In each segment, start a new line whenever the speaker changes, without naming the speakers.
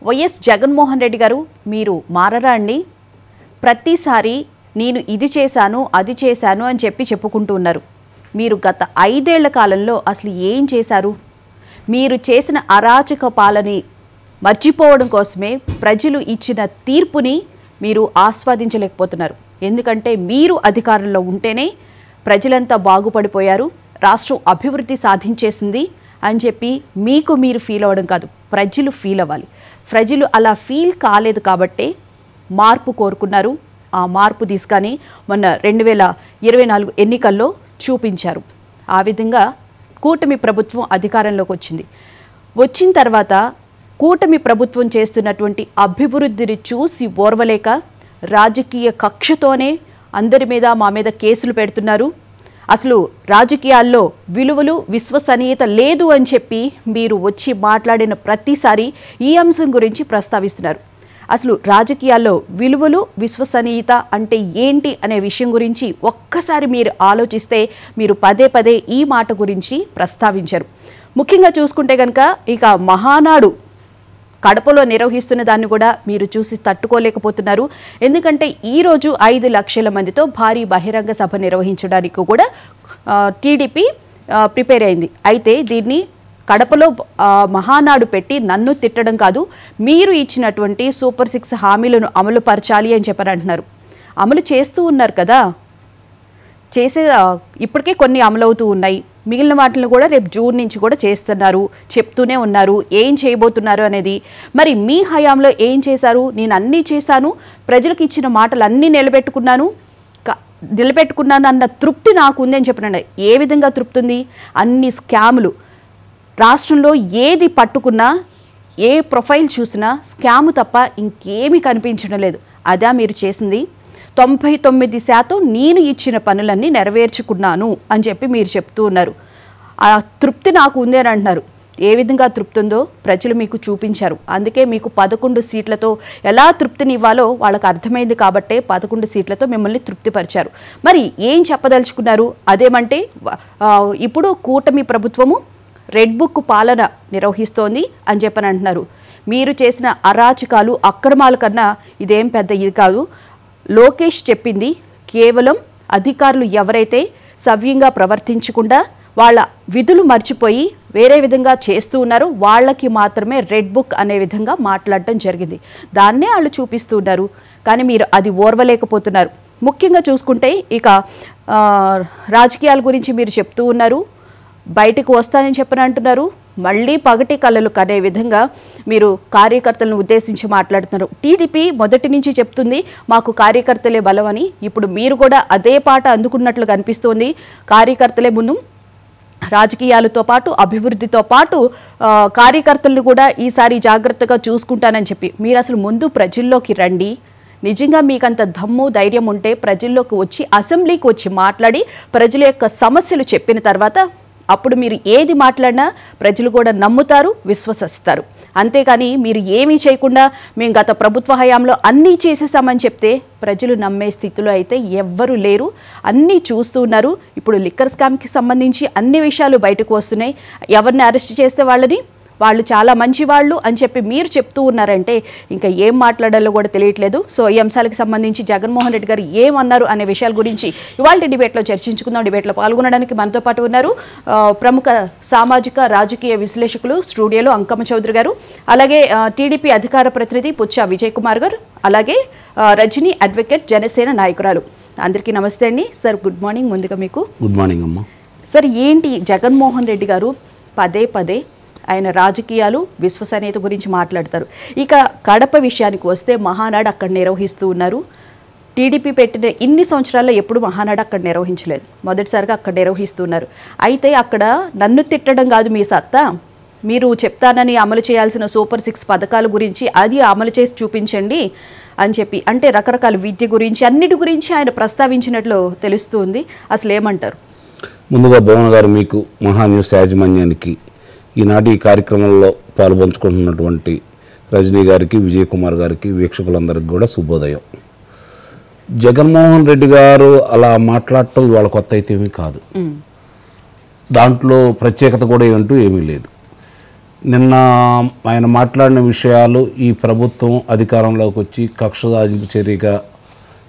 YS Jaganmohan Reddy గారు మీరు మారరా అండి? ప్రతిసారి నేను ఇది చేశాను అది చేశాను అని చెప్పుకుంటూ ఉన్నారు. మీరు గత 5 ఏళ్ల కాలంలో అసలు ఏం చేశారు? మీరు చేసిన అరాచక పాలని మర్చిపోవడం కోసమే ప్రజలు ఇచ్చిన తీర్పుని మీరు ఆస్వాదించలేకపోతున్నారు. ఎందుకంటే మీరు అధికారంలో ఉంటేనే ప్రజలంతా బాగుపడిపోయారు, రాష్ట్రం అభివృద్ధి సాధించేసింది అని చెప్పి మీకు మీరు ఫీల్ అవ్వడం కాదు, ప్రజలు ఫీల్ అవ్వాలి. ప్రజలు అలా ఫీల్ కాలేదు కాబట్టే మార్పు కోరుకున్నారు. ఆ మార్పు తీసుకొని మొన్న 2024 ఎన్నికల్లో చూపించారు. ఆ విధంగా కూటమి ప్రభుత్వం అధికారంలోకి వచ్చింది. వచ్చిన తర్వాత కూటమి ప్రభుత్వం చేస్తున్నటువంటి అభివృద్ధిని చూసి ఓర్వలేక రాజకీయ కక్షతోనే అందరి మీద మా మీద కేసులు పెడుతున్నారు. అసలు రాజకీయాల్లో విలువలు విశ్వసనీయత లేదు అని చెప్పి మీరు వచ్చి మాట్లాడిన ప్రతిసారి ఈ అంశం గురించి ప్రస్తావిస్తున్నారు. అసలు రాజకీయాల్లో విలువలు విశ్వసనీయత అంటే ఏంటి అనే విషయం గురించి ఒక్కసారి మీరు ఆలోచిస్తే మీరు పదే పదే ఈ మాట గురించి ప్రస్తావించారు. ముఖ్యంగా చూసుకుంటే కనుక ఇక మహానాడు కడపలో నిర్వహిస్తున్న దాన్ని కూడా మీరు చూసి తట్టుకోలేకపోతున్నారు. ఎందుకంటే ఈరోజు 5 లక్షల మందితో భారీ బహిరంగ సభ నిర్వహించడానికి కూడా టీడీపీ ప్రిపేర్ అయింది. అయితే దీన్ని కడపలో మహానాడు పెట్టి నన్ను తిట్టడం కాదు, మీరు ఇచ్చినటువంటి సూపర్ 6 హామీలను అమలు పరచాలి అని చెప్పారంటున్నారు. అమలు చేస్తూ ఉన్నారు కదా, ఇప్పటికే కొన్ని అమలవుతూ ఉన్నాయి. మిగిలిన వాటిని కూడా రేపు జూన్ నుంచి కూడా చేస్తున్నారు, చెప్తూనే ఉన్నారు ఏం చేయబోతున్నారు అనేది. మరి మీ హయాంలో ఏం చేశారు? నేను అన్నీ చేశాను, ప్రజలకు ఇచ్చిన మాటలు అన్నీ నిలబెట్టుకున్నాను అన్న తృప్తి నాకు ఉంది అని చెప్పినండి. ఏ విధంగా తృప్తి ఉంది? అన్ని స్కాములు రాష్ట్రంలో ఏది పట్టుకున్నా, ఏ ప్రొఫైల్ చూసినా స్కాము తప్ప ఇంకేమీ కనిపించడం లేదు. అదా మీరు చేసింది? 99% నేను ఇచ్చిన పనులన్నీ నెరవేర్చుకున్నాను అని చెప్పి మీరు చెప్తూ ఉన్నారు. ఆ తృప్తి నాకు ఉంది అని అంటున్నారు. ఏ విధంగా తృప్తి ఉందో ప్రజలు మీకు చూపించారు. అందుకే మీకు 11 సీట్లతో ఎలా తృప్తిని ఇవ్వాలో వాళ్ళకు అర్థమైంది కాబట్టే 11 సీట్లతో మిమ్మల్ని తృప్తిపరిచారు. మరి ఏం చెప్పదలుచుకున్నారు? అదేమంటే ఇప్పుడు కూటమి ప్రభుత్వము రెడ్ బుక్ పాలన నిర్వహిస్తోంది అని చెప్పని అంటున్నారు. మీరు చేసిన అరాచకాలు అక్రమాల కన్నా ఇదేం పెద్ద ఇది కాదు. లోకేష్ చెప్పింది కేవలం అధికారులు ఎవరైతే సవ్యంగా ప్రవర్తించకుండా వాళ్ళ విధులు మర్చిపోయి వేరే విధంగా చేస్తూ ఉన్నారో వాళ్ళకి మాత్రమే రెడ్ బుక్ అనే విధంగా మాట్లాడటం జరిగింది. దాన్నే వాళ్ళు చూపిస్తూ ఉన్నారు. కానీ మీరు అది ఓర్వలేకపోతున్నారు. ముఖ్యంగా చూసుకుంటే ఇక రాజకీయాల గురించి మీరు చెప్తూ ఉన్నారు, బయటకు వస్తానని చెప్పని అంటున్నారు. మళ్ళీ పగటి కళలు కనే విధంగా మీరు కార్యకర్తలను ఉద్దేశించి మాట్లాడుతున్నారు. టీడీపీ మొదటి నుంచి చెప్తుంది మాకు కార్యకర్తలే బలం అని. ఇప్పుడు మీరు కూడా అదే పాట అందుకున్నట్లు కనిపిస్తోంది. కార్యకర్తలే ముందు, రాజకీయాలతో పాటు అభివృద్ధితో పాటు కార్యకర్తలను కూడా ఈసారి జాగ్రత్తగా చూసుకుంటానని చెప్పి మీరు అసలు ముందు ప్రజల్లోకి రండి. నిజంగా మీకంత దమ్ము ధైర్యం ఉంటే ప్రజల్లోకి వచ్చి అసెంబ్లీకి వచ్చి మాట్లాడి ప్రజల యొక్క సమస్యలు చెప్పిన తర్వాత అప్పుడు మీరు ఏది మాట్లాడినా ప్రజలు కూడా నమ్ముతారు, విశ్వసిస్తారు. అంతేకాని మీరు ఏమీ చేయకుండా మేము గత ప్రభుత్వ హయాంలో అన్నీ చేసేసామని చెప్తే ప్రజలు నమ్మే స్థితిలో అయితే ఎవ్వరూ లేరు. అన్నీ చూస్తూ ఉన్నారు. ఇప్పుడు లిక్కర్ స్కామ్కి సంబంధించి అన్ని విషయాలు బయటకు వస్తున్నాయి. ఎవరిని అరెస్ట్ చేస్తే వాళ్ళు చాలా మంచి వాళ్ళు అని చెప్పి మీరు చెప్తూ ఉన్నారంటే ఇంకా ఏం మాట్లాడాలో కూడా తెలియట్లేదు. సో ఈ అంశాలకు సంబంధించి జగన్మోహన్ రెడ్డి గారు ఏమన్నారు అనే విషయాల గురించి ఇవాళ డిబేట్లో చర్చించుకుందాం. డిబేట్లో పాల్గొనడానికి మనతో పాటు ఉన్నారు ప్రముఖ సామాజిక రాజకీయ విశ్లేషకులు స్టూడియోలో అంకమ్మ చౌదరి గారు, అలాగే టీడీపీ అధికార ప్రతినిధి పుచ్చ విజయ్ కుమార్ గారు, అలాగే రజనీ అడ్వకేట్ జనసేన నాయకురాలు. అందరికీ నమస్తే అండి. Sir good morning. ముందుగా మీకు
గుడ్ మార్నింగ్ అమ్మా.
సార్ ఏంటి జగన్మోహన్ రెడ్డి గారు పదే పదే ఆయన రాజకీయాలు విశ్వసనీయత గురించి మాట్లాడతారు. ఇక కడప విషయానికి వస్తే మహానాడు అక్కడ నిర్వహిస్తూ ఉన్నారు. టీడీపీ పెట్టిన ఇన్ని సంవత్సరాల్లో ఎప్పుడు మహానాడు అక్కడ నిర్వహించలేదు, మొదటిసారిగా అక్కడ నిర్వహిస్తున్నారు. అయితే అక్కడ నన్ను తిట్టడం కాదు మీ సత్తా, మీరు చెప్తానని అమలు చేయాల్సిన సూపర్ 6 పథకాల గురించి అది అమలు చేసి చూపించండి అని చెప్పి అంటే రకరకాల విద్య గురించి అన్నిటి గురించి ఆయన ప్రస్తావించినట్లు తెలుస్తుంది. అసలు ఏమంటారు?
ముందుగా భువన గారు మీకు మహా న్యూస్ యాజమాన్యానికి ఈనాటి ఈ కార్యక్రమంలో పాల్పంచుకుంటున్నటువంటి రజనీ గారికి, విజయ్ కుమార్ గారికి, వీక్షకులందరికీ కూడా శుభోదయం. జగన్మోహన్ రెడ్డి గారు అలా మాట్లాడటం వాళ్ళ కొత్త అయితే ఏమీ కాదు. దాంట్లో ప్రత్యేకత కూడా ఏమంటూ ఏమీ లేదు. నిన్న ఆయన మాట్లాడిన విషయాలు ఈ ప్రభుత్వం అధికారంలోకి వచ్చి కక్ష సాధింపు చర్యగా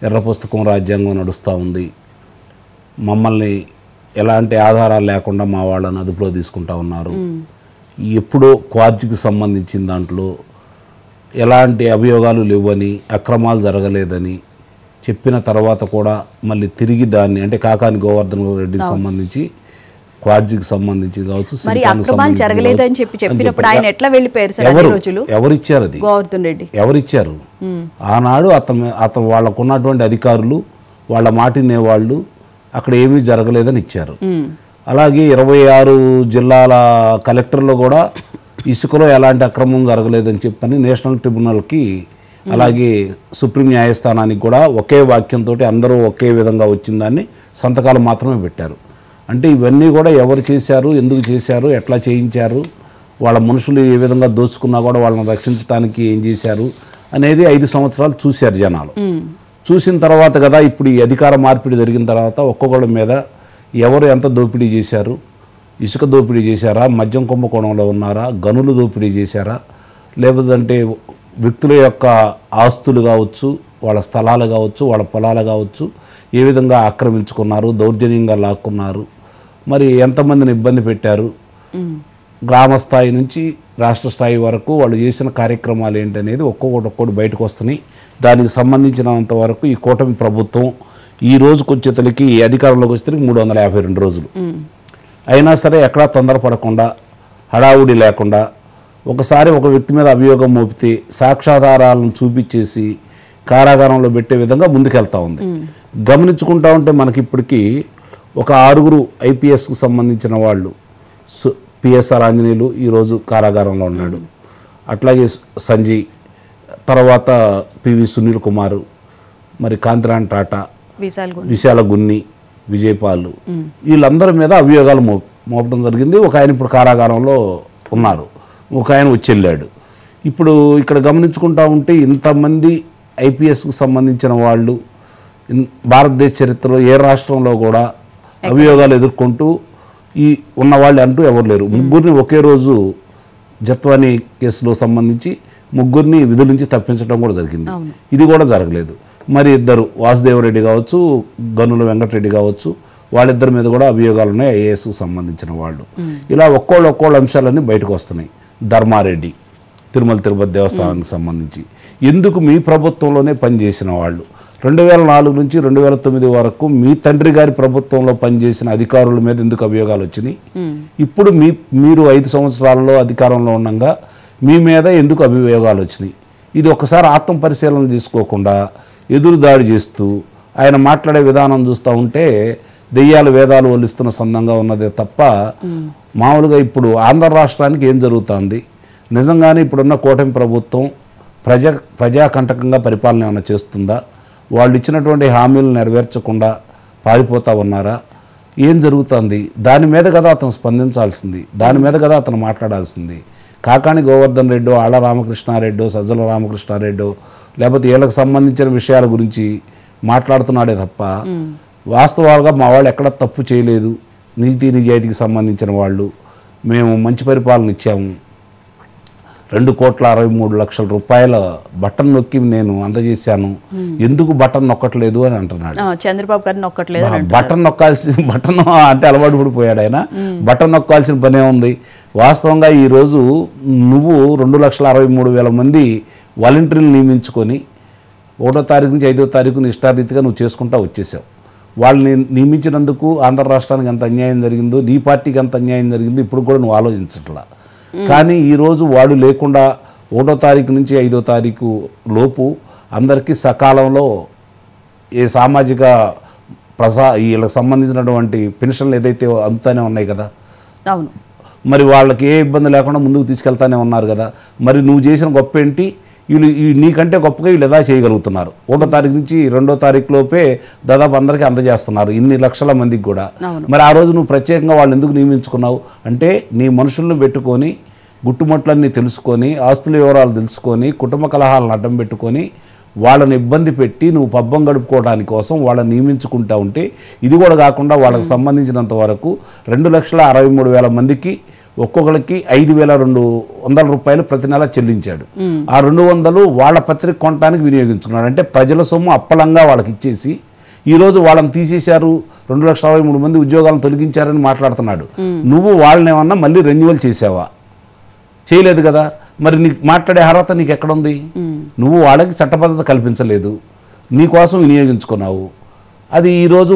ఎర్ర పుస్తకం రాజ్యాంగం నడుస్తూ ఉంది, మమ్మల్ని ఎలాంటి ఆధారాలు లేకుండా మా వాళ్ళని అదుపులో తీసుకుంటా ఉన్నారు, ఎప్పుడో క్వార్జికి సంబంధించిన దాంట్లో ఎలాంటి అభియోగాలు లేవని, అక్రమాలు జరగలేదని చెప్పిన తర్వాత కూడా మళ్ళీ తిరిగి దాన్ని అంటే కాకాని గోవర్ధన్ రెడ్డికి సంబంధించి క్వార్జికి సంబంధించి కావచ్చు, ఎవరిచ్చారు అది, ఎవరిచ్చారు? ఆనాడు అతను వాళ్ళకు ఉన్నటువంటి అధికారులు వాళ్ళ మాట వినేవాళ్ళు అక్కడ ఏమీ జరగలేదని ఇచ్చారు. అలాగే 26 జిల్లాల కలెక్టర్లు కూడా ఇసుకలో ఎలాంటి అక్రమం జరగలేదని చెప్పని నేషనల్ ట్రిబ్యునల్కి అలాగే సుప్రీం న్యాయస్థానానికి కూడా ఒకే వాక్యంతో అందరూ ఒకే విధంగా వచ్చిందాన్ని సంతకాలు మాత్రమే పెట్టారు. అంటే ఇవన్నీ కూడా ఎవరు చేశారు, ఎందుకు చేశారు, ఎట్లా చేయించారు, వాళ్ళ మనుషులు ఏ విధంగా దోచుకున్నా కూడా వాళ్ళని రక్షించడానికి ఏం చేశారు అనేది 5 సంవత్సరాలు చూశారు జనాలు. చూసిన తర్వాత కదా ఇప్పుడు ఈ అధికార మార్పిడి జరిగిన తర్వాత ఒక్కొక్కళ్ళ మీద ఎవరు ఎంత దోపిడీ చేశారు, ఇసుక దోపిడీ చేశారా, మద్యం కుంభకోణంలో ఉన్నారా, గనులు దోపిడీ చేశారా, లేదంటే వ్యక్తుల యొక్క ఆస్తులు కావచ్చు, వాళ్ళ స్థలాలు కావచ్చు, వాళ్ళ పొలాలు కావచ్చు ఏ విధంగా ఆక్రమించుకున్నారు, దౌర్జన్యంగా లాక్కున్నారు, మరి ఎంతమందిని ఇబ్బంది పెట్టారు, గ్రామ స్థాయి నుంచి రాష్ట్ర స్థాయి వరకు వాళ్ళు చేసిన కార్యక్రమాలు ఏంటనేది ఒక్కొక్కటి బయటకు వస్తున్నాయి. దానికి సంబంధించినంత వరకు ఈ కూటమి ప్రభుత్వం ఈ రోజుకు వచ్చేతలకి అధికారంలోకి వచ్చేతలకి 352 రోజులు అయినా సరే ఎక్కడా తొందరపడకుండా, హడావుడి లేకుండా, ఒకసారి ఒక వ్యక్తి మీద అభియోగం మోపితే సాక్ష్యాధారాలను చూపించేసి కారాగారంలో పెట్టే విధంగా ముందుకెళ్తా ఉంది. గమనించుకుంటా ఉంటే మనకి ఇప్పటికీ ఒక 6 ఐపీఎస్కి సంబంధించిన వాళ్ళు, పిఎస్ఆర్ ఆంజనేయులు ఈరోజు కారాగారంలో ఉన్నాడు, అట్లాగే సంజయ్, తర్వాత పివి సునీల్ కుమార్, మరి కాంతిరాణ్ టాటా, విశాల గున్ని, విజయపాల్, వీళ్ళందరి మీద అభియోగాలు మోపడం జరిగింది. ఒక ఆయన ఇప్పుడు కారాగారంలో ఉన్నారు, ఒక ఆయన వచ్చి వెళ్ళాడు. ఇప్పుడు ఇక్కడ గమనించుకుంటా ఉంటే ఇంతమంది ఐపీఎస్కి సంబంధించిన వాళ్ళు భారతదేశ చరిత్రలో ఏ రాష్ట్రంలో కూడా అభియోగాలు ఎదుర్కొంటూ ఈ ఉన్నవాళ్ళు అంటూ ఎవరు లేరు. ముగ్గురిని ఒకే రోజు జత్వానీ కేసులో సంబంధించి ముగ్గురిని విధుల నుంచి తప్పించడం కూడా జరిగింది. ఇది కూడా జరగలేదు. మరి ఇద్దరు వాసుదేవరెడ్డి కావచ్చు, గనుల వెంకటరెడ్డి కావచ్చు, వాళ్ళిద్దరి మీద కూడా అభియోగాలు ఉన్నాయి, ఐఏఎస్కి సంబంధించిన వాళ్ళు. ఇలా ఒక్కోళ్ళు అంశాలన్నీ బయటకు వస్తున్నాయి. ధర్మారెడ్డి తిరుమల తిరుపతి దేవస్థానానికి సంబంధించి ఎందుకు మీ ప్రభుత్వంలోనే పనిచేసిన వాళ్ళు 2004 నుంచి 2009 వరకు మీ తండ్రి గారి ప్రభుత్వంలో పనిచేసిన అధికారుల మీద ఎందుకు అభియోగాలు వచ్చినాయి? ఇప్పుడు మీరు 5 సంవత్సరాలలో అధికారంలో ఉండగా మీ మీద ఎందుకు అభియోగాలు వచ్చినాయి? ఇది ఒకసారి ఆత్మ పరిశీలన చేసుకోకుండా ఎదురుదాడి చేస్తూ ఆయన మాట్లాడే విధానం చూస్తూ ఉంటే దెయ్యాలు వేదాలు వల్లిస్తున్న సందంగా ఉన్నదే తప్ప మామూలుగా ఇప్పుడు ఆంధ్ర రాష్ట్రానికి ఏం జరుగుతుంది, నిజంగానే ఇప్పుడున్న కూటమి ప్రభుత్వం ప్రజాకంటకంగా పరిపాలన ఏమైనా చేస్తుందా, వాళ్ళు ఇచ్చినటువంటి హామీలు నెరవేర్చకుండా పారిపోతూ ఉన్నారా, ఏం జరుగుతుంది? దాని మీద కదా అతను స్పందించాల్సింది, దాని మీద కదా అతను మాట్లాడాల్సింది. కాకాని గోవర్ధన్ రెడ్డో, ఆళ్ళ రామకృష్ణారెడ్డో, సజ్జల రామకృష్ణారెడ్డో లేకపోతే వీళ్ళకి సంబంధించిన విషయాల గురించి మాట్లాడుతున్నాడే తప్ప వాస్తవాలుగా మా వాళ్ళు ఎక్కడ తప్పు చేయలేదు, నీతి నిజాయితీకి సంబంధించిన వాళ్ళు, మేము మంచి పరిపాలన ఇచ్చాము, 2,63,00,000 రూపాయల బటన్ నొక్కి నేను అందజేశాను, ఎందుకు బటన్ నొక్కట్లేదు అని అంటున్నాడు.
చంద్రబాబు గారు నొక్కట్లేదు,
బటన్ బటన్ అంటే అలవాటు పడిపోయాడు ఆయన. బటన్ నొక్కాల్సిన పనే ఉంది. వాస్తవంగా ఈరోజు నువ్వు 2,63,000 మంది వాలంటీర్లు నియమించుకొని 1వ తారీఖు నుంచి 5వ తారీఖుని ఇష్టారీతిగా నువ్వు చేసుకుంటా వచ్చేసావు. వాళ్ళని నియమించినందుకు ఆంధ్ర రాష్ట్రానికి ఎంత అన్యాయం జరిగిందో, నీ పార్టీకి ఎంత అన్యాయం జరిగిందో ఇప్పుడు కూడా నువ్వు ఆలోచించట్లా. కానీ ఈరోజు వాడు లేకుండా 1వ తారీఖు నుంచి 5వ తారీఖు లోపు అందరికీ సకాలంలో ఏ సామాజిక వీళ్ళకి సంబంధించినటువంటి పెన్షన్లు ఏదైతే అందుతానే ఉన్నాయి కదా,
అవును,
మరి వాళ్ళకి ఏ ఇబ్బంది లేకుండా ముందుకు తీసుకెళ్తానే ఉన్నారు కదా. మరి నువ్వు చేసిన గొప్ప ఏంటి? వీళ్ళు నీకంటే గొప్పగా వీళ్ళు ఎలా చేయగలుగుతున్నారు? 1వ తారీఖు నుంచి 2వ తారీఖు లోపే దాదాపు అందరికీ అందజేస్తున్నారు, ఇన్ని లక్షల మందికి కూడా. మరి ఆ రోజు నువ్వు ప్రత్యేకంగా వాళ్ళు ఎందుకు నియమించుకున్నావు అంటే నీ మనుషులను పెట్టుకొని గుట్టుమట్లన్నీ తెలుసుకొని ఆస్తుల వివరాలు తెలుసుకొని కుటుంబ కలహాలను అడ్డం పెట్టుకొని వాళ్ళని ఇబ్బంది పెట్టి నువ్వు పబ్బం గడుపుకోవడానికి కోసం వాళ్ళని నియమించుకుంటా ఉంటే, ఇది కూడా కాకుండా వాళ్ళకి సంబంధించినంత వరకు 2,63,000 మందికి ఒక్కొక్కరికి 5,200 రూపాయలు ప్రతి నెల చెల్లించాడు. ఆ 200 వాళ్ళ పత్రిక కొనడానికి వినియోగించుకున్నాడు. అంటే ప్రజల సొమ్ము అప్పలంగా వాళ్ళకి ఇచ్చేసి ఈరోజు వాళ్ళని తీసేశారు, 2,63,000 మంది ఉద్యోగాలను తొలగించారని మాట్లాడుతున్నాడు. నువ్వు వాళ్ళని ఏమన్నా మళ్ళీ రెన్యువల్ చేసావా? చేయలేదు కదా. మరి నీకు మాట్లాడే అర్హత నీకు ఎక్కడుంది? నువ్వు వాళ్ళకి చట్టబద్ధత కల్పించలేదు, నీకోసం వినియోగించుకున్నావు. అది ఈరోజు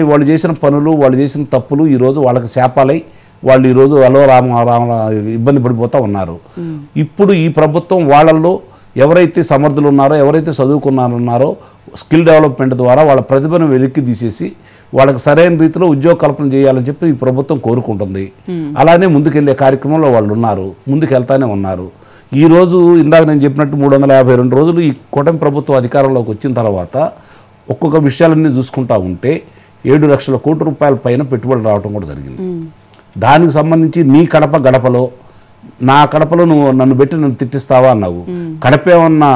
వాళ్ళు చేసిన పనులు, వాళ్ళు చేసిన తప్పులు ఈరోజు వాళ్ళకి శాపాలై వాళ్ళు ఈరోజు అలో రామ ఇబ్బంది పడిపోతూ ఉన్నారు. ఇప్పుడు ఈ ప్రభుత్వం వాళ్ళల్లో ఎవరైతే సమర్థులు ఉన్నారో, ఎవరైతే చదువుకున్నారో స్కిల్ డెవలప్మెంట్ ద్వారా వాళ్ళ ప్రతిభను వెలికి తీసేసి వాళ్ళకి సరైన రీతిలో ఉద్యోగ కల్పన చేయాలని చెప్పి ఈ ప్రభుత్వం కోరుకుంటుంది. అలానే ముందుకెళ్లే కార్యక్రమంలో వాళ్ళు ఉన్నారు, ముందుకెళ్తానే ఉన్నారు. ఈరోజు ఇందాక నేను చెప్పినట్టు 352 రోజులు ఈ కూటమి ప్రభుత్వం అధికారంలోకి వచ్చిన తర్వాత ఒక్కొక్క విషయాలన్నీ చూసుకుంటా ఉంటే 7 లక్షల కోట్ల రూపాయల పైన పెట్టుబడులు రావడం కూడా జరిగింది. దానికి సంబంధించి నీ కడప గడపలో, నా కడపలో నువ్వు నన్ను పెట్టి నన్ను తిట్టిస్తావా అన్నావు. కడప ఏమన్నా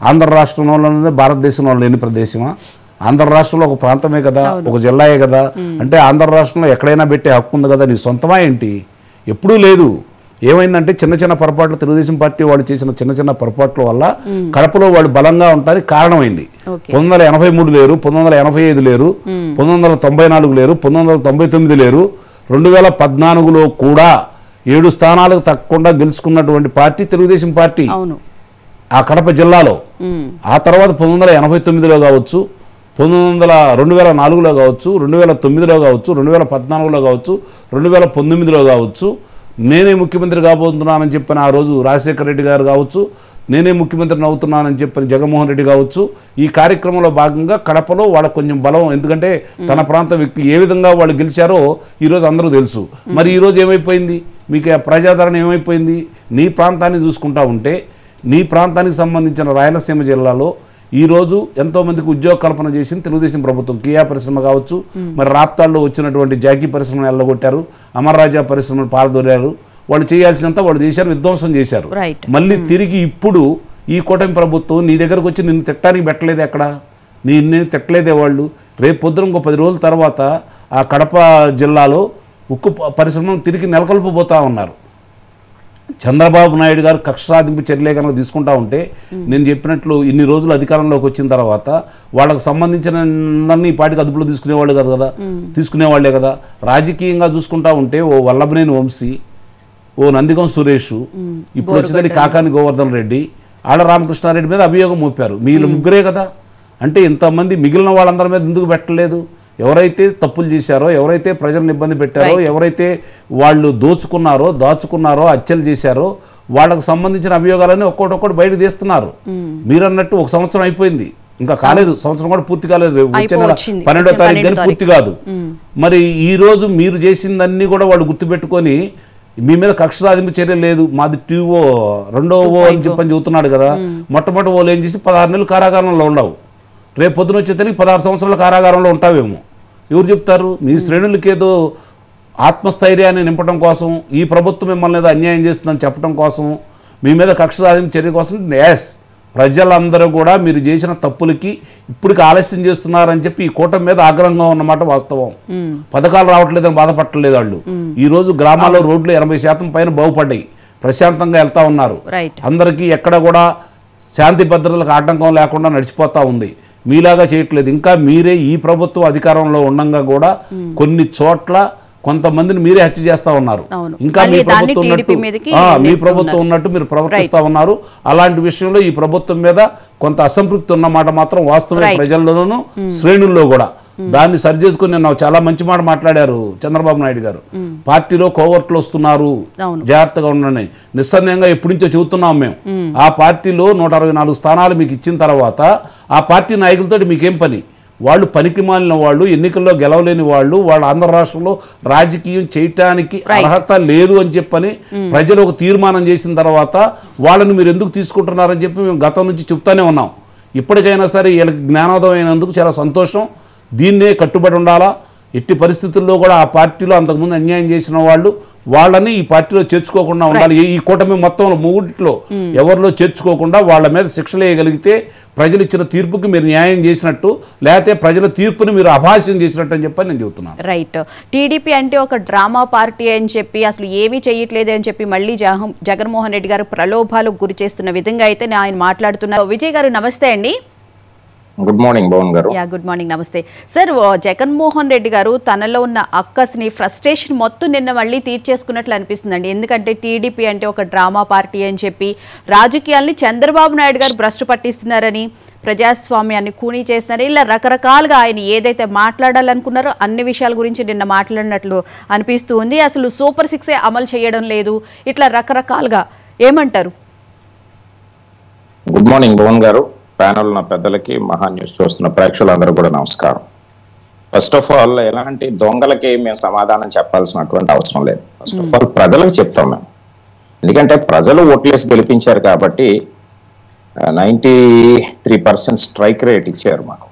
ఆంధ్ర రాష్ట్రంలోనే భారతదేశంలో లేని ప్రదేశమా? ఆంధ్ర రాష్ట్రంలో ఒక ప్రాంతమే కదా, ఒక జిల్లాయే కదా. అంటే ఆంధ్ర రాష్ట్రంలో ఎక్కడైనా పెట్టే హక్కు ఉంది కదా, నీ సొంతమా ఏంటి? ఎప్పుడూ లేదు. ఏమైందంటే చిన్న చిన్న పొరపాట్లు, తెలుగుదేశం పార్టీ వాళ్ళు చేసిన చిన్న చిన్న పొరపాట్ల వల్ల కడపలో వాళ్ళు బలంగా ఉంటారని కారణమైంది. 1983 లేరు, 1985 లేరు, 1994 లేరు, 1999 లేరు, 2014లో కూడా 7 స్థానాలకు తగ్గకుండా గెలుచుకున్నటువంటి పార్టీ తెలుగుదేశం పార్టీ ఆ కడప జిల్లాలో. ఆ తర్వాత 1989లో కావచ్చు, 2004లో కావచ్చు, 2009లో కావచ్చు, 2014లో కావచ్చు, 2019లో కావచ్చు, నేనే ముఖ్యమంత్రి కాబోతున్నానని చెప్పిన ఆ రోజు రాజశేఖర రెడ్డి గారు కావచ్చు, నేనే ముఖ్యమంత్రిని అవుతున్నానని చెప్పిన జగన్మోహన్ రెడ్డి కావచ్చు, ఈ కార్యక్రమంలో భాగంగా కడపలో వాళ్ళకు కొంచెం బలం, ఎందుకంటే తన ప్రాంత వ్యక్తి ఏ విధంగా వాళ్ళు గెలిచారో ఈరోజు అందరూ తెలుసు. మరి ఈరోజు ఏమైపోయింది? మీకు ఆ ప్రజాదరణ ఏమైపోయింది? నీ ప్రాంతాన్ని చూసుకుంటా ఉంటే నీ ప్రాంతానికి సంబంధించిన రాయలసీమ జిల్లాలో ఈరోజు ఎంతోమందికి ఉద్యోగ కల్పన చేసింది తెలుగుదేశం ప్రభుత్వం. కియా పరిశ్రమ కావచ్చు, మరి రాప్తాల్లో వచ్చినటువంటి జాకీ పరిశ్రమను ఎల్లగొట్టారు, అమర్ రాజా పరిశ్రమను పారదోరారు. వాళ్ళు చేయాల్సినంత వాళ్ళు చేశారు, విధ్వంసం చేశారు. మళ్ళీ తిరిగి ఇప్పుడు ఈ కూటమి ప్రభుత్వం నీ దగ్గరకు వచ్చి నిన్ను తిట్టడానికి పెట్టలేదు. ఎక్కడ నిన్ను తిట్టలేదే వాళ్ళు. రేపు పొద్దున ఇంకో 10 రోజుల తర్వాత ఆ కడప జిల్లాలో ఉక్కు పరిశ్రమను తిరిగి నెలకొల్పబోతూ ఉన్నారు. చంద్రబాబు నాయుడు గారు కక్ష సాధింపు చర్యలే కనుక తీసుకుంటా ఉంటే నేను చెప్పినట్లు ఇన్ని రోజులు అధికారంలోకి వచ్చిన తర్వాత వాళ్ళకు సంబంధించిన అందరినీ ఈ పాటికి అదుపులో తీసుకునేవాళ్లే కదా. రాజకీయంగా చూసుకుంటా ఉంటే ఓ వల్లభనేని వంశీ, ఓ నందిగం సురేష్, ఇప్పుడు వచ్చేది కాకాని గోవర్ధన్ రెడ్డి, ఆళ్ళ రామకృష్ణారెడ్డి మీద అభియోగం మోపారు. వీళ్ళు ముగ్గురే కదా. అంటే ఇంతమంది మిగిలిన వాళ్ళందరి మీద ఎందుకు పెట్టలేదు? ఎవరైతే తప్పులు చేశారో, ఎవరైతే ప్రజలను ఇబ్బంది పెట్టారో, ఎవరైతే వాళ్ళు దాచుకున్నారో, హత్యలు చేశారో వాళ్ళకు సంబంధించిన అభియోగాలన్నీ ఒక్కొక్కటి బయట తీస్తున్నారు. మీరన్నట్టు 1 సంవత్సరం అయిపోయింది, ఇంకా కాలేదు, సంవత్సరం కూడా పూర్తి కాలేదు. వచ్చే నెల 12వ తారీఖు కానీ పూర్తి కాదు. మరి ఈరోజు మీరు చేసిందన్నీ కూడా వాళ్ళు గుర్తుపెట్టుకొని మీ మీద కక్ష సాధింపు చర్య లేదు, మాది 2O 2వ అని చెప్పని చెబుతున్నాడు కదా. మొట్టమొదటి వాళ్ళు ఏం చేసి 16 నెలలు కారాగారంలో ఉండవు, రేపు పొద్దున వచ్చేతనికి 16 సంవత్సరాల కారాగారంలో ఉంటావేమో. ఎవరు చెప్తారు? మీ శ్రేణులకేదో ఆత్మస్థైర్యాన్ని నింపడం కోసం, ఈ ప్రభుత్వం మిమ్మల్ని ఏదో అన్యాయం చేస్తుందని చెప్పడం కోసం, మీ మీద కక్ష సాధింపు చర్య కోసం ప్రజలందరూ కూడా మీరు చేసిన తప్పులకి ఇప్పటికి ఆలస్యం చేస్తున్నారని చెప్పి ఈ కూటమి మీద ఆగ్రహంగా ఉన్నమాట వాస్తవం. పథకాలు రావట్లేదని బాధపడలేదు వాళ్ళు. ఈరోజు గ్రామాల్లో రోడ్లు 80% పైన బాగుపడ్డాయి, ప్రశాంతంగా వెళ్తా ఉన్నారు. అందరికీ ఎక్కడ కూడా శాంతి భద్రతలకు ఆటంకం లేకుండా నడిచిపోతూ ఉంది. మీలాగా చేయట్లేదు. ఇంకా మీరే ఈ ప్రభుత్వం అధికారంలో ఉండగా కూడా కొన్ని చోట్ల కొంతమందిని మీరే హత్య చేస్తూ ఉన్నారు. ఇంకా మీ ప్రభుత్వం ఉన్నట్టు మీరు ప్రవర్తిస్తూ ఉన్నారు. అలాంటి విషయంలో ఈ ప్రభుత్వం మీద కొంత అసంతృప్తి ఉన్నమాట మాత్రం వాస్తవమే ప్రజల్లోనూ శ్రేణుల్లో కూడా. దాన్ని సరిచేసుకుని నిన్న చాలా మంచి మాట మాట్లాడారు చంద్రబాబు నాయుడు గారు. పార్టీలో కోవర్ట్లు వస్తున్నారు, జాగ్రత్తగా ఉండండి. నిస్సందేహంగా ఎప్పటి నుంచో చెబుతున్నాం మేము. ఆ పార్టీలో 164 స్థానాలు మీకు ఇచ్చిన తర్వాత ఆ పార్టీ నాయకులతో మీకేం పని? వాళ్ళు పనికి మాలిన వాళ్ళు, ఎన్నికల్లో గెలవలేని వాళ్ళు, వాళ్ళు ఆంధ్ర రాష్ట్రంలో రాజకీయం చేయటానికి అర్హత లేదు అని చెప్పని ప్రజలు ఒక తీర్మానం చేసిన తర్వాత వాళ్ళని మీరు ఎందుకు తీసుకుంటున్నారని చెప్పి మేము గతం నుంచి చెప్తానే ఉన్నాం. ఇప్పటికైనా సరే వీళ్ళకి జ్ఞానోదయం అయినందుకు చాలా సంతోషం. దీన్నే కట్టుబడి ఉండాలా. ఎట్టి పరిస్థితుల్లో కూడా ఆ పార్టీలో అంతకుముందు అన్యాయం చేసిన వాళ్ళని ఈ పార్టీలో చేర్చుకోకుండా ఉండాలి. ఈ కూటమి మొత్తంలో మూడిట్లో ఎవరిలో చేర్చుకోకుండా వాళ్ళ మీద శిక్షలు వేయగలిగితే ప్రజలు ఇచ్చిన తీర్పుకి మీరు న్యాయం చేసినట్టు, లేకపోతే ప్రజల తీర్పుని మీరు అభాస్యం చేసినట్టు అని చెప్పి నేను చెబుతున్నాను.
రైట్. టీడీపీ అంటే ఒక డ్రామా పార్టీ అని చెప్పి అసలు ఏమీ చేయట్లేదు అని చెప్పి మళ్ళీ జగన్మోహన్ రెడ్డి గారు ప్రలోభాలకు గురి చేస్తున్న విధంగా అయితే ఆయన మాట్లాడుతున్నారు. విజయ్ గారు నమస్తే అండి.
గుడ్ మార్నింగ్ భవన్ గారు.
గుడ్ మార్నింగ్, నమస్తే సార్. జగన్మోహన్ రెడ్డి గారు తనలో ఉన్న అక్కస్ని, ఫ్రస్ట్రేషన్ మొత్తం నిన్న మళ్ళీ తీర్చేసుకున్నట్లు అనిపిస్తుందండి. ఎందుకంటే టీడీపీ అంటే ఒక డ్రామా పార్టీ అని చెప్పి రాజకీయాల్ని చంద్రబాబు నాయుడు గారు భ్రష్టు పట్టిస్తున్నారని, ప్రజాస్వామ్యాన్ని కూనీ చేస్తున్నారని, ఇలా రకరకాలుగా ఆయన ఏదైతే మాట్లాడాలనుకున్నారో అన్ని విషయాల గురించి నిన్న మాట్లాడినట్లు అనిపిస్తూ ఉంది. అసలు సూపర్ 6 అమలు చేయడం లేదు, ఇట్లా రకరకాలుగా ఏమంటారు?
గుడ్ మార్నింగ్ భవన్ గారు, ప్యానల్ ఉన్న పెద్దలకి, మహా న్యూస్ చూస్తున్న ప్రేక్షకులందరూ కూడా నమస్కారం. ఫస్ట్ ఆఫ్ ఆల్, ఎలాంటి దొంగలకి మేము సమాధానం చెప్పాల్సినటువంటి అవసరం లేదు. ఫస్ట్ ఆఫ్ ఆల్ ప్రజలకు చెప్తాం మేము, ఎందుకంటే ప్రజలు ఓట్లేసి గెలిపించారు కాబట్టి 93% స్ట్రైక్ రేట్ ఇచ్చారు మాకు.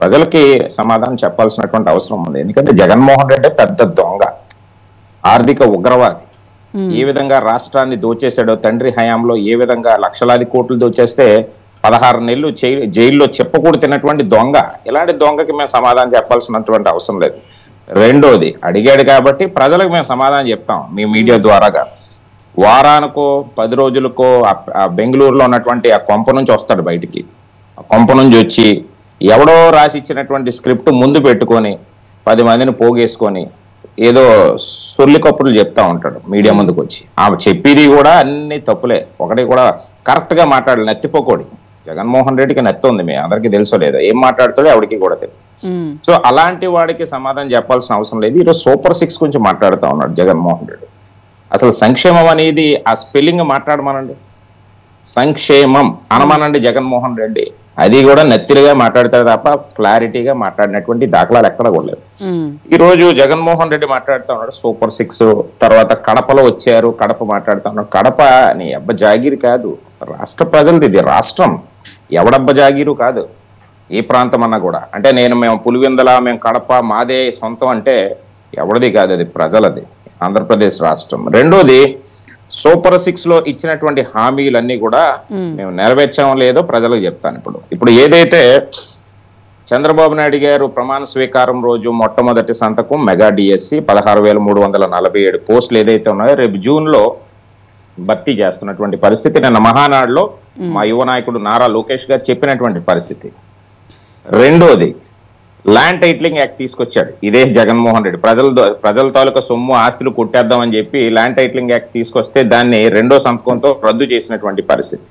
ప్రజలకి సమాధానం చెప్పాల్సినటువంటి అవసరం ఉంది. ఎందుకంటే జగన్మోహన్ రెడ్డి పెద్ద దొంగ, ఆర్థిక ఉగ్రవాది. ఏ విధంగా రాష్ట్రాన్ని దోచేశాడో, తండ్రి హయాంలో ఏ విధంగా లక్షలాది కోట్లు దోచేస్తే 16 నెలలు జైల్లో చెప్పకూడదు తిన్నటువంటి దొంగ. ఇలాంటి దొంగకి మేము సమాధానం చెప్పాల్సినటువంటి అవసరం లేదు. రెండోది, అడిగాడు కాబట్టి ప్రజలకు మేము సమాధానం చెప్తాం మీ మీడియా ద్వారాగా. వారానికో 10 రోజులకో బెంగళూరులో ఉన్నటువంటి ఆ కొంప నుంచి వస్తాడు బయటికి. ఆ కొంప నుంచి వచ్చి ఎవడో రాసి ఇచ్చినటువంటి స్క్రిప్ట్ ముందు పెట్టుకొని 10 మందిని పోగేసుకొని ఏదో సొల్లి కప్పులు చెప్తా ఉంటాడు మీడియా ముందుకు వచ్చి. ఆమె చెప్పేది కూడా అన్ని తప్పులే, ఒకటి కూడా కరెక్ట్గా మాట్లాడాలి. నెత్తిపోకోడి జగన్మోహన్ రెడ్డికి నెత్తి ఉంది, మీ అందరికీ తెలుసో లేదో, ఏం మాట్లాడుతాడో ఆవిడికి కూడా తెలియదు. సో అలాంటి వాడికి సమాధానం చెప్పాల్సిన అవసరం లేదు. ఈరోజు సూపర్ 6 గురించి మాట్లాడుతూ ఉన్నాడు జగన్మోహన్ రెడ్డి. అసలు సంక్షేమం అనేది ఆ స్పెల్లింగ్ మాట్లాడమనండి, సంక్షేమం అనమనండి జగన్మోహన్ రెడ్డి. అది కూడా నెత్తిరిగా మాట్లాడతాడు తప్ప క్లారిటీగా మాట్లాడినటువంటి దాఖలాలు ఎక్కడ కూడా లేదు. ఈ రోజు జగన్మోహన్ రెడ్డి మాట్లాడుతూ ఉన్నాడు సూపర్ 6. తర్వాత కడపలో వచ్చారు, కడప మాట్లాడుతూ ఉన్నాడు. కడప నీ అబ్బ జాగిరి కాదు, రాష్ట్ర ప్రజలది. ఇది రాష్ట్రం, ఎవడబ్బ జాగీరు కాదు. ఏ ప్రాంతం అన్నా కూడా అంటే మేము పులివెందల, మేము కడప మాదే సొంతం అంటే ఎవరిది కాదు, అది ప్రజలది, ఆంధ్రప్రదేశ్ రాష్ట్రం. రెండోది, సూపర్ 6 లో ఇచ్చినటువంటి హామీలన్నీ కూడా మేము నెరవేర్చామో లేదో ప్రజలకు చెప్తాను. ఇప్పుడు ఏదైతే చంద్రబాబు నాయుడు గారు ప్రమాణ స్వీకారం రోజు మొట్టమొదటి సంతకం మెగా డిఎస్సి 16,347 పోస్టులు ఏదైతే ఉన్నాయో రేపు జూన్ లో భర్తీ చేస్తున్నటువంటి పరిస్థితి నిన్న మహానాడులో మా యువ నాయకుడు నారా లోకేష్ గారు చెప్పినటువంటి పరిస్థితి. రెండోది, ల్యాండ్ టైటిలింగ్ యాక్ట్ తీసుకొచ్చాడు ఇదే జగన్మోహన్ రెడ్డి. ప్రజల తాలూకా సొమ్ము ఆస్తులు కొట్టేద్దామని చెప్పి ల్యాండ్ టైటిలింగ్ యాక్ట్ తీసుకొస్తే దాన్ని రెండో సంతకంతో రద్దు చేసినటువంటి పరిస్థితి.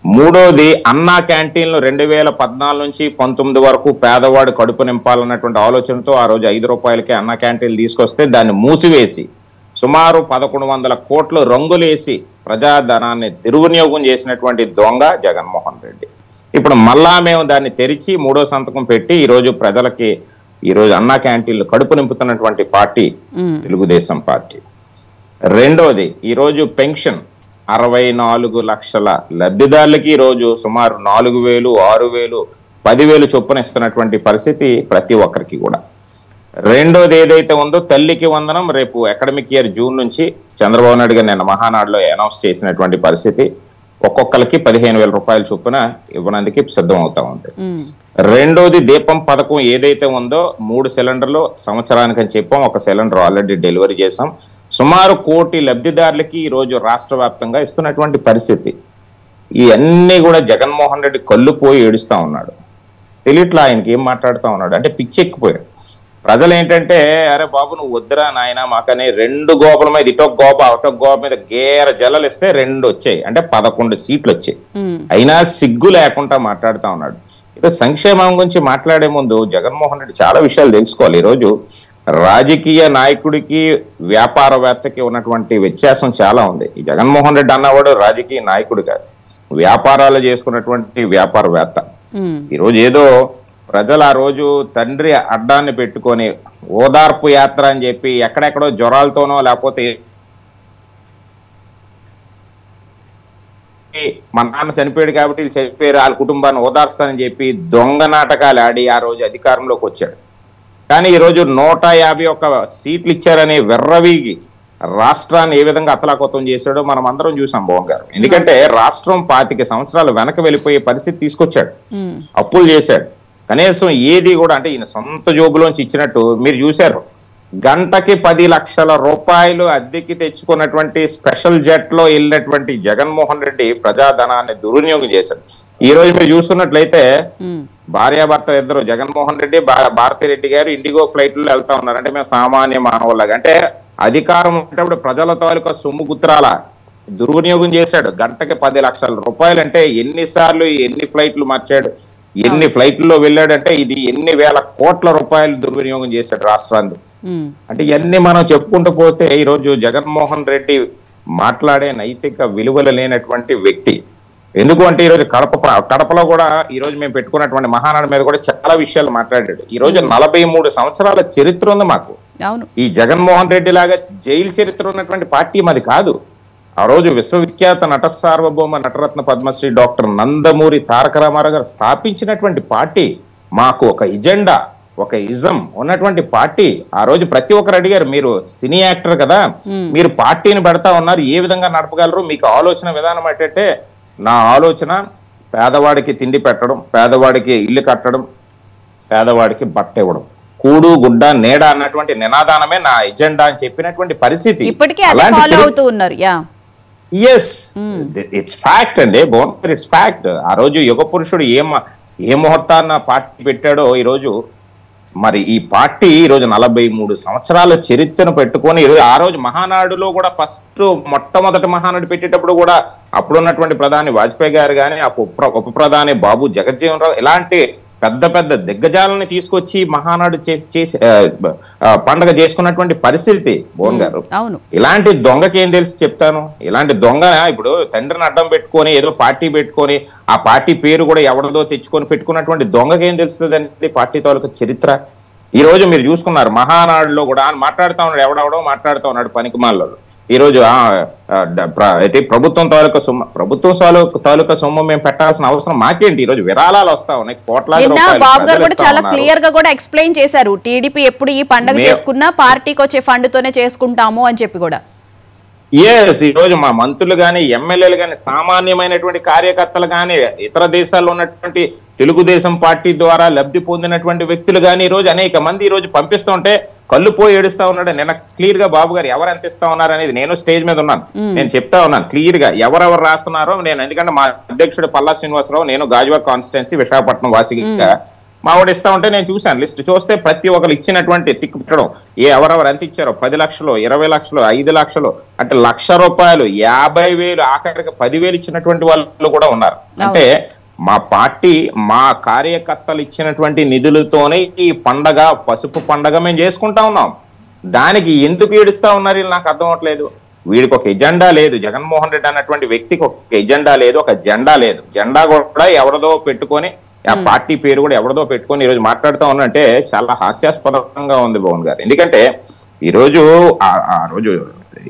మూడోది, అన్నా క్యాంటీన్లు 2014 నుంచి 19 వరకు పేదవాడు కడుపు నింపాలన్నటువంటి ఆలోచనతో ఆ రోజు 5 రూపాయలకే అన్నా క్యాంటీన్లు తీసుకొస్తే దాన్ని మూసివేసి సుమారు 1100 కోట్లు రంగులేసి ప్రజాధనాన్ని దుర్వినియోగం చేసినటువంటి దొంగ జగన్మోహన్ రెడ్డి. ఇప్పుడు మళ్ళా మేము దాన్ని తెరిచి మూడో సంతకం పెట్టి ఈరోజు ప్రజలకి ఈరోజు అన్నా క్యాంటీన్లు కడుపు నింపుతున్నటువంటి పార్టీ తెలుగుదేశం పార్టీ. రెండోది, ఈరోజు పెన్షన్ 64 లక్షల లబ్ధిదారులకి ఈరోజు సుమారు 4,000, 6,000, 10,000 చొప్పున ఇస్తున్నటువంటి పరిస్థితి ప్రతి ఒక్కరికి కూడా. రెండోది ఏదైతే ఉందో తల్లికి వందనం రేపు అకాడమిక్ ఇయర్ జూన్ నుంచి చంద్రబాబు నాయుడు గారు నిన్న మహానాడులో అనౌన్స్ చేసినటువంటి పరిస్థితి. ఒక్కొక్కరికి 15,000 రూపాయలు చొప్పున ఇవ్వడానికి సిద్ధం అవుతా ఉంది. రెండోది, దీపం పథకం ఏదైతే ఉందో 3 సిలిండర్లు సంవత్సరానికి అని చెప్పాం, 1 సిలిండర్ ఆల్రెడీ డెలివరీ చేసాం. సుమారు 1 కోటి లబ్ధిదారులకి ఈరోజు రాష్ట్ర వ్యాప్తంగా ఇస్తున్నటువంటి పరిస్థితి. ఇవన్నీ కూడా జగన్మోహన్ రెడ్డి కళ్ళు పోయి ఏడుస్తా ఉన్నాడు. తెలియట్లా ఆయనకి ఏం మాట్లాడుతూ ఉన్నాడు అంటే పిచ్చెక్కిపోయాడు. ప్రజలు ఏంటంటే, అరే బాబు నువ్వు వద్దురా నాయన మాకని 2 గోపుల మీద ఇటొక గోప అటొక గోప మీద గేర జల్లలు ఇస్తే 2 వచ్చాయి, అంటే 11 సీట్లు వచ్చాయి. అయినా సిగ్గు లేకుండా మాట్లాడుతూ ఉన్నాడు. ఈరోజు సంక్షేమం గురించి మాట్లాడే ముందు జగన్మోహన్ రెడ్డి చాలా విషయాలు తెలుసుకోవాలి. ఈరోజు రాజకీయ నాయకుడికి వ్యాపారవేత్తకి ఉన్నటువంటి వ్యత్యాసం చాలా ఉంది. ఈ జగన్మోహన్ రెడ్డి అన్నవాడు రాజకీయ నాయకుడు కాదు, వ్యాపారాలు చేసుకున్నటువంటి వ్యాపారవేత్త. ఈరోజు ఏదో ప్రజలు ఆ రోజు తండ్రి అడ్డాన్ని పెట్టుకొని ఓదార్పు యాత్ర అని చెప్పి ఎక్కడెక్కడో జ్వరాలతోనో లేకపోతే మా నాన్న చనిపోయాడు కాబట్టి వీళ్ళు చనిపోయారు వాళ్ళ కుటుంబాన్ని ఓదార్స్తానని చెప్పి దొంగ నాటకాలు ఆడి ఆ రోజు అధికారంలోకి వచ్చాడు. కానీ ఈరోజు 151 సీట్లు ఇచ్చారని వెర్రవీగి రాష్ట్రాన్ని ఏ విధంగా అతలాకుతం చేశాడో మనం అందరం చూసాం భువన్ గారు. ఎందుకంటే రాష్ట్రం 25 సంవత్సరాలు వెనక వెళ్ళిపోయే పరిస్థితి తీసుకొచ్చాడు, అప్పులు చేశాడు. కనీసం ఏది కూడా అంటే ఈయన సొంత జోబులోంచి ఇచ్చినట్టు మీరు చూశారు. గంటకి 10 లక్షల రూపాయలు అద్దెకి తెచ్చుకున్నటువంటి స్పెషల్ జెట్ లో వెళ్ళినటువంటి జగన్మోహన్ రెడ్డి ప్రజాధనాన్ని దుర్వినియోగం చేశాడు. ఈ రోజు మీరు చూసుకున్నట్లయితే భార్యాభర్త ఇద్దరు జగన్మోహన్ రెడ్డి భారతి రెడ్డి గారు ఇండిగో ఫ్లైట్లో వెళ్తా ఉన్నారు. అంటే మేము సామాన్య మానవులాగా అంటే అధికారం ఉన్నప్పుడు ప్రజల తాలూకా సొమ్ము గుత్రాల దుర్వినియోగం చేశాడు. గంటకి 10 లక్షల రూపాయలు అంటే ఎన్నిసార్లు ఎన్ని ఫ్లైట్లు మార్చాడు, ఎన్ని ఫ్లైట్లో వెళ్ళాడంటే ఇది ఎన్ని వేల కోట్ల రూపాయలు దుర్వినియోగం చేశాడు రాష్ట్రాన్ని. అంటే ఇవన్నీ మనం చెప్పుకుంటూ పోతే ఈరోజు జగన్మోహన్ రెడ్డి మాట్లాడే నైతిక విలువలు లేనటువంటి వ్యక్తి. ఎందుకు అంటే ఈరోజు కడపలో కూడా ఈరోజు మేము పెట్టుకున్నటువంటి మహానాడు మీద కూడా చాలా విషయాలు మాట్లాడాడు. ఈరోజు 43 సంవత్సరాల చరిత్ర ఉంది మాకు. ఈ జగన్మోహన్ రెడ్డి లాగా జైలు చరిత్ర ఉన్నటువంటి పార్టీ మాది కాదు. ఆ రోజు విశ్వవిఖ్యాత నట సార్వభౌమ నటరత్న పద్మశ్రీ డాక్టర్ నందమూరి తారక రామారావు గారు స్థాపించినటువంటి పార్టీ. మాకు ఒక ఎజెండా, ఒక ఇజం ఉన్నటువంటి పార్టీ. ఆ రోజు ప్రతి ఒక్కరు అడిగారు, మీరు సినీ యాక్టర్ కదా, మీరు పార్టీని పెడతా ఉన్నారు, ఏ విధంగా నడపగలరు, మీకు ఆలోచన విధానం అంటే నా ఆలోచన పేదవాడికి తిండి పెట్టడం, పేదవాడికి ఇల్లు కట్టడం, పేదవాడికి బట్ట ఇవ్వడం, కూడు గుడ్డ నీడ అన్నటువంటి నినాదానమే నా ఎజెండా అని చెప్పినటువంటి పరిస్థితి. ఎస్, ఇట్స్ ఫ్యాక్ట్ అండి, ఇట్స్ ఫ్యాక్ట్. ఆ రోజు యుగ పురుషుడు ఏ ముహూర్తాన్న పార్టీ పెట్టాడో ఈరోజు మరి ఈ పార్టీ ఈరోజు 43 సంవత్సరాల చరిత్రను పెట్టుకొని ఈరోజు ఆ రోజు మహానాడులో కూడా మొట్టమొదటి మహానాడు పెట్టేటప్పుడు కూడా అప్పుడున్నటువంటి ప్రధాని వాజ్పేయి గారు కానీ ఉప ప్రధాని బాబు జగజ్జీవన్ రావు ఇలాంటి పెద్ద పెద్ద దిగ్గజాలని తీసుకొచ్చి మహానాడు చేసి పండగ చేసుకున్నటువంటి పరిస్థితి భువన్ గారు. ఇలాంటి దొంగకి ఏం తెలిసి చెప్తాను. ఇలాంటి దొంగ ఇప్పుడు తండ్రిని అడ్డం పెట్టుకొని ఏదో పార్టీ పెట్టుకొని ఆ పార్టీ పేరు కూడా ఎవరిదో తెచ్చుకొని పెట్టుకున్నటువంటి దొంగకి ఏం తెలుస్తుందండి పార్టీ తాలూకా చరిత్ర. ఈ రోజు మీరు చూసుకున్నారు మహానాడులో కూడా మాట్లాడుతూ ఉన్నాడు, ఎవడెవడో మాట్లాడుతూ ఉన్నాడు పనికిమాలలో. ఈ రోజు ప్రభుత్వం తాలూకా సొమ్ము మేము పెట్టాల్సిన అవసరం మాకేంటి? ఈ రోజు విరాళాలు వస్తా ఉన్నాయి కోట్లాది రూపాయలు.
బాబు గారు కూడా చాలా క్లియర్ గా కూడా ఎక్స్ప్లెయిన్ చేశారు, టీడీపీ ఎప్పుడు ఈ పండుగ చేసుకున్నా పార్టీకి వచ్చే ఫండ్ తోనే చేసుకుంటాము అని చెప్పి కూడా.
ఎస్, ఈ రోజు మా మంత్రులు కానీ ఎమ్మెల్యేలు కానీ సామాన్యమైనటువంటి కార్యకర్తలు కానీ ఇతర దేశాల్లో ఉన్నటువంటి తెలుగుదేశం పార్టీ ద్వారా లబ్ధి పొందినటువంటి వ్యక్తులు కానీ ఈ రోజు అనేక మంది ఈ రోజు పంపిస్తూ ఉంటే కళ్ళు పోయి ఏడుస్తా ఉన్నాడు. నిన్న క్లియర్ గా బాబు గారు ఎవరు ఎంత ఇస్తా ఉన్నారు అనేది నేను స్టేజ్ మీద ఉన్నాను, నేను చెప్తా ఉన్నాను క్లియర్ గా ఎవరెవరు రాస్తున్నారో నేను. ఎందుకంటే మా అధ్యక్షుడు పల్లా శ్రీనివాసరావు, నేను గాజువాక కాన్స్టిట్యున్సీ విశాఖపట్నం వాసిగా మావాడు ఇస్తా ఉంటే నేను చూశాను. లిస్ట్ చూస్తే ప్రతి ఒక్కరు ఇచ్చినటువంటి టిక్ పెట్టడం, ఎవరెవరు ఎంత ఇచ్చారో 10 లక్షలు, 20 లక్షలు, 5 లక్షలు అంటే ₹1,00,000, 50,000, ఆఖరికి 10,000 ఇచ్చినటువంటి వాళ్ళు కూడా ఉన్నారు. అంటే మా పార్టీ మా కార్యకర్తలు ఇచ్చినటువంటి నిధులతోనే ఈ పండగ, పసుపు పండగ మేము చేసుకుంటా ఉన్నాం. దానికి ఎందుకు ఏడుస్తా ఉన్నారు నాకు అర్థం అవట్లేదు. వీడికి ఒక ఎజెండా లేదు. జగన్మోహన్ రెడ్డి అన్నటువంటి వ్యక్తికి ఒక ఎజెండా లేదు, ఒక జెండా లేదు. జెండా కూడా ఎవరిదో పెట్టుకొని ఆ పార్టీ పేరు కూడా ఎవరిదో పెట్టుకొని ఈరోజు మాట్లాడుతూ ఉన్నట్టే చాలా హాస్యాస్పదంగా ఉంది భువన్ గారు. ఎందుకంటే ఈరోజు ఆ రోజు